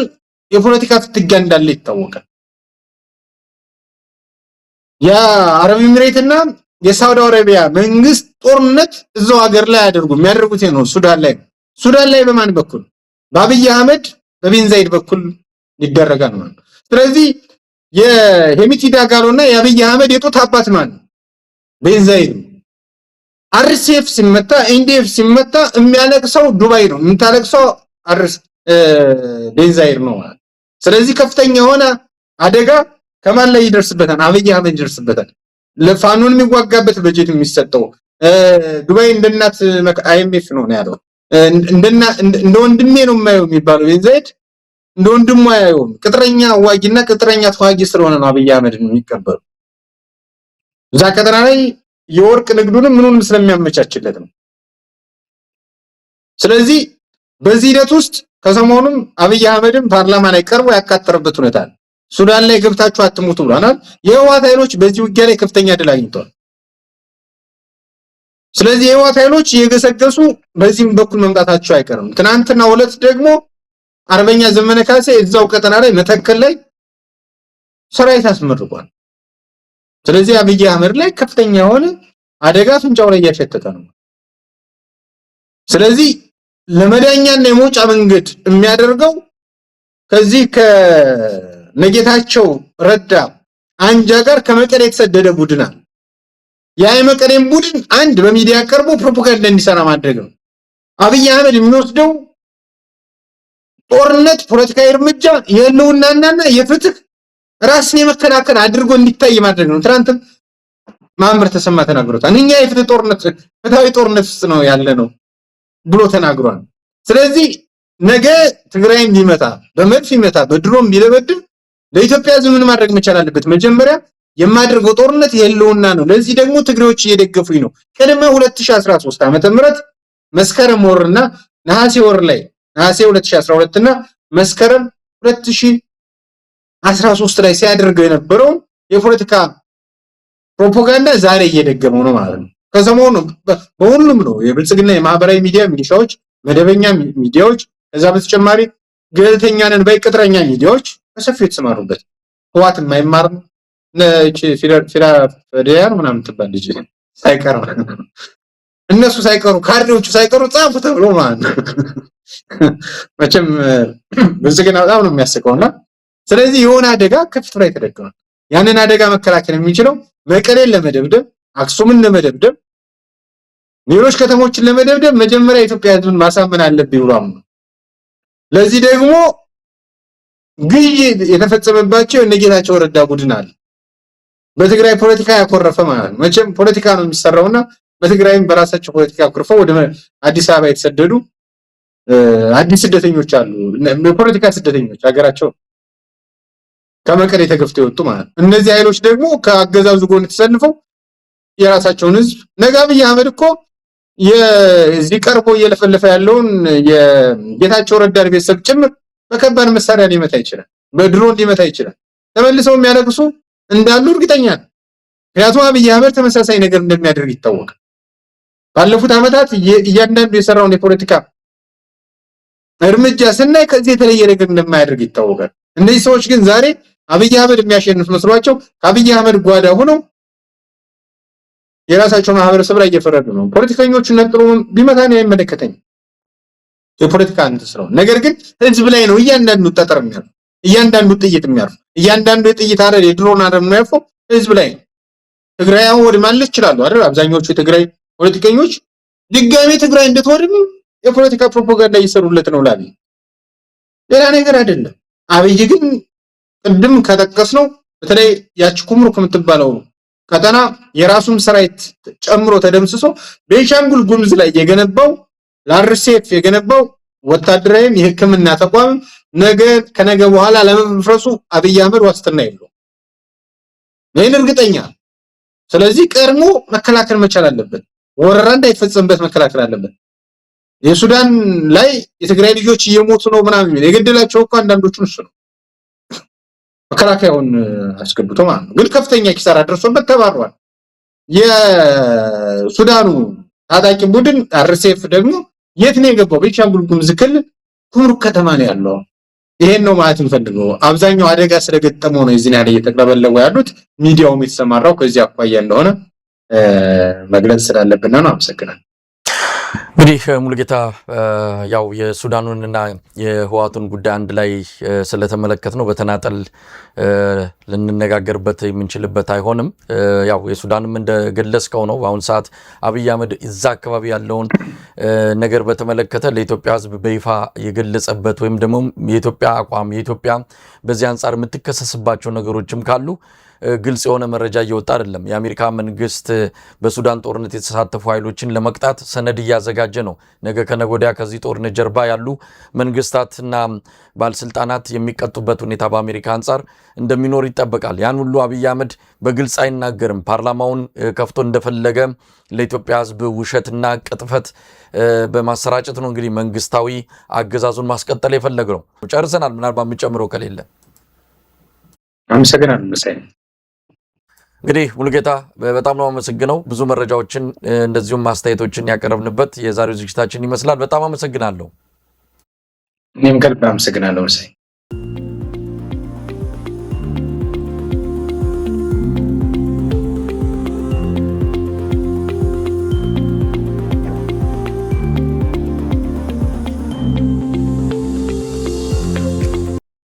D: የፖለቲካ ፍትጊያ እንዳለ ይታወቃል። የአረብ ኤሚሬትና የሳውዲ አረቢያ መንግስት ጦርነት እዛው ሀገር ላይ የሚያደርጉት ነው። ሱዳን ላይ በማን በኩል? በአብይ አህመድ በቤን ዛይድ በኩል ይደረጋል ማለት ነው። ስለዚህ የሄሚቲ ዳጋሎና የአብይ አህመድ የጦት አባት ማን? ቤን ዛይድ። አርኤስኤፍ ሲመታ ኤንዲኤፍ ሲመታ የሚያለቅሰው ዱባይ ነው፣ የምታለቅሰው ቤን ዛይድ ነው ማለት። ስለዚህ ከፍተኛ የሆነ አደጋ ከማን ላይ ይደርስበታል? አብይ አህመድ ይደርስበታል። ለፋኖን የሚዋጋበት በጀት የሚሰጠው ዱባይ እንደናት አይኤምኤፍ ነው ያለው። እንደ ወንድሜ ነው የማየው የሚባለው ቤን ዛይድ እንደ ወንድሙ አያየውም። ቅጥረኛ ዋጊና ቅጥረኛ ተዋጊ ስለሆነ ነው አብይ አህመድ የሚቀበሉ። እዛ ቀጠና ላይ የወርቅ ንግዱንም ምኑንም ስለሚያመቻችለት ነው። ስለዚህ በዚህ ሂደት ውስጥ ከሰሞኑም አብይ አህመድም ፓርላማ ላይ ቀርቦ ያካተረበት ሁኔታ አለ። ሱዳን ላይ ገብታችሁ አትሙቱ ብለናል። የህወሓት ኃይሎች በዚህ ውጊያ ላይ ከፍተኛ ድል አግኝተዋል። ስለዚህ የህወሓት ኃይሎች እየገሰገሱ በዚህም በኩል መምጣታቸው አይቀርም። ትናንትና ሁለት ደግሞ አርበኛ ዘመነ ካሴ እዛው ቀጠና ላይ መተከል ላይ ሰራዊት አስመርቋል። ስለዚህ አብይ አህመድ ላይ ከፍተኛ የሆነ አደጋ ፍንጫው ላይ እያሸተተ ነው። ስለዚህ ለመዳኛና የመውጫ መንገድ የሚያደርገው ከዚህ ከነጌታቸው ረዳ አንጃ ጋር ከመቀሌ የተሰደደ ቡድን አለ። ያ የመቀሌን ቡድን አንድ በሚዲያ ቀርቦ ፕሮፓጋንዳ እንዲሰራ ማድረግ ነው። አብይ አህመድ የሚወስደው ጦርነት ፖለቲካዊ እርምጃ የህልውናና የፍትህ ራስን የመከላከል አድርጎ እንዲታይ ማድረግ ነው። ትናንት ማምር ተሰማ ተናግሮታል። እኛ ፍትሃዊ ጦርነት ውስጥ ነው ያለ ነው ብሎ ተናግሯል። ስለዚህ ነገ ትግራይን ሊመታ በመድፍ ይመታ በድሮም ቢለበድብ ለኢትዮጵያ ሕዝብ ምን ማድረግ መቻል አለበት? መጀመሪያ የማድረገው ጦርነት የህልውና ነው። ለዚህ ደግሞ ትግሬዎች እየደገፉኝ ነው። ቅድመ 2013 ዓመተ ምህረት መስከረም ወርና ነሐሴ ወር ላይ ነሐሴ 2012 እና መስከረም 2013 ላይ ሲያደርገው የነበረው የፖለቲካ ፕሮፓጋንዳ ዛሬ እየደገመው ነው ማለት ነው። ከሰሞኑ በሁሉም ነው የብልጽግና የማህበራዊ ሚዲያ ሚዲያዎች፣ መደበኛ ሚዲያዎች፣ ከዛ በተጨማሪ ገለልተኛ ነን ባይ ቅጥረኛ ሚዲያዎች በሰፊው የተሰማሩበት ህዋት የማይማር ነጭ ፊላደልፊያ ምናምን ትባል ልጅ ሳይቀር እነሱ ሳይቀሩ ካድሬዎቹ ሳይቀሩ ጻፉ ተብሎ ማለት ነው። መቼም ብልጽግና በጣም ነው የሚያስቀውና ስለዚህ የሆነ አደጋ ከፊቱ ላይ ተደቅኗል። ያንን አደጋ መከላከል የሚችለው መቀሌን ለመደብደብ፣ አክሱምን ለመደብደብ፣ ሌሎች ከተሞችን ለመደብደብ መጀመሪያ የኢትዮጵያ ሕዝብን ማሳመን አለብኝ ብሎ አምኖ ለዚህ ደግሞ ግይ የተፈጸመባቸው እነጌታቸው ረዳ ቡድን አለ። በትግራይ ፖለቲካ ያኮረፈ ማለት ነው። መቼም ፖለቲካ ነው የሚሰራውና በትግራይም በራሳቸው ፖለቲካ ያኮረፈው ወደ አዲስ አበባ የተሰደዱ አዲስ ስደተኞች አሉ። የፖለቲካ ስደተኞች ሀገራቸው ከመቀሌ ተገፍተው የወጡ ማለት ነው። እነዚህ ኃይሎች ደግሞ ከአገዛዙ ጎን ተሰልፈው የራሳቸውን ህዝብ ነገ አብይ አህመድ እኮ የዚህ ቀርቦ እየለፈለፈ ያለውን የጌታቸው ረዳን ቤተሰብ ጭምር በከባድ መሳሪያ ሊመታ ይችላል፣ በድሮን ሊመታ ይችላል። ተመልሰው የሚያለቅሱ እንዳሉ እርግጠኛ ነኝ። ምክንያቱም አብይ አህመድ ተመሳሳይ ነገር እንደሚያደርግ ይታወቃል። ባለፉት ዓመታት እያንዳንዱ የሰራውን የፖለቲካ እርምጃ ስናይ ከዚህ የተለየ ነገር እንደማያደርግ ይታወቃል። እነዚህ ሰዎች ግን ዛሬ አብይ አህመድ የሚያሸንፍ መስሏቸው ከአብይ አህመድ ጓዳ ሆነው የራሳቸው ማህበረሰብ ላይ እየፈረዱ ነው። ፖለቲከኞቹ ነጥሎ ቢመታን አይመለከተኝም፣ የፖለቲካ እንትስራው ነገር ግን ህዝብ ላይ ነው እያንዳንዱ ጠጠር የሚያርፍ፣ እያንዳንዱ ጥይት የሚያርፍ፣ እያንዳንዱ የጥይት አረር የድሮን አረር የሚያርፈው ህዝብ ላይ ነው። ትግራይ አሁን ወድማለች ይችላሉ አይደል? አብዛኞቹ የትግራይ ፖለቲከኞች ድጋሜ ትግራይ እንድትወድም የፖለቲካ ፕሮፓጋንዳ እየሰሩለት ነው ላቢ፣ ሌላ ነገር አይደለም። አብይ ግን ቅድም ከጠቀስነው በተለይ ያቺ ኩምሩክ የምትባለው ቀጠና የራሱን ሰራዊት ጨምሮ ተደምስሶ ቤንሻንጉል ጉምዝ ላይ የገነባው ለአርሴፍ የገነባው ወታደራዊም የሕክምና ተቋም ነገ ከነገ በኋላ ለመፍረሱ አብይ አህመድ ዋስትና የለውም። ይህን እርግጠኛ። ስለዚህ ቀድሞ መከላከል መቻል አለበት። ወረራ እንዳይፈጸምበት መከላከል አለበት። የሱዳን ላይ የትግራይ ልጆች እየሞቱ ነው ምናምን የገደላቸው እኮ አንዳንዶቹን እሱ ነው መከላከያውን አስገብቶ ማለት ነው። ግን ከፍተኛ ኪሳራ ደርሶበት ተባሯል። የሱዳኑ ታጣቂ ቡድን አርሴፍ ደግሞ የት ነው የገባው? ቤንሻንጉል ጉሙዝ ክልል ኩምሩክ ከተማ ነው ያለው። ይሄን ነው ማለት እንፈልገው። አብዛኛው አደጋ ስለገጠመው ነው እዚህ ላይ እየተቀበለው ያሉት። ሚዲያውም የተሰማራው ከዚህ አኳያ እንደሆነ መግለጽ ስላለብን ነው። አመሰግናለሁ።
C: እንግዲህ ሙሉጌታ ያው የሱዳኑንና የህዋቱን ጉዳይ አንድ ላይ ስለተመለከት ነው በተናጠል ልንነጋገርበት የምንችልበት አይሆንም። ያው የሱዳንም እንደገለጽከው ነው። በአሁን ሰዓት አብይ አህመድ እዛ አካባቢ ያለውን ነገር በተመለከተ ለኢትዮጵያ ህዝብ በይፋ የገለጸበት ወይም ደግሞ የኢትዮጵያ አቋም የኢትዮጵያ በዚህ አንጻር የምትከሰስባቸው ነገሮችም ካሉ ግልጽ የሆነ መረጃ እየወጣ አይደለም። የአሜሪካ መንግስት በሱዳን ጦርነት የተሳተፉ ኃይሎችን ለመቅጣት ሰነድ እያዘጋጀ ነው። ነገ ከነገ ወዲያ ከዚህ ጦርነት ጀርባ ያሉ መንግስታትና ባለስልጣናት የሚቀጡበት ሁኔታ በአሜሪካ አንጻር እንደሚኖር ይጠበቃል። ያን ሁሉ አብይ አህመድ በግልጽ አይናገርም። ፓርላማውን ከፍቶ እንደፈለገ ለኢትዮጵያ ህዝብ ውሸትና ቅጥፈት በማሰራጨት ነው እንግዲህ መንግስታዊ አገዛዙን ማስቀጠል የፈለገው። ጨርሰናል። ምናልባት የምጨምረው ከሌለ
D: አመሰግናለሁ መሳይ።
C: እንግዲህ ሙሉጌታ በጣም ነው አመሰግነው። ብዙ መረጃዎችን እንደዚሁም ማስተያየቶችን ያቀረብንበት የዛሬው ዝግጅታችን ይመስላል። በጣም አመሰግናለሁ።
D: እኔም ከልብ አመሰግናለሁ መሳይ።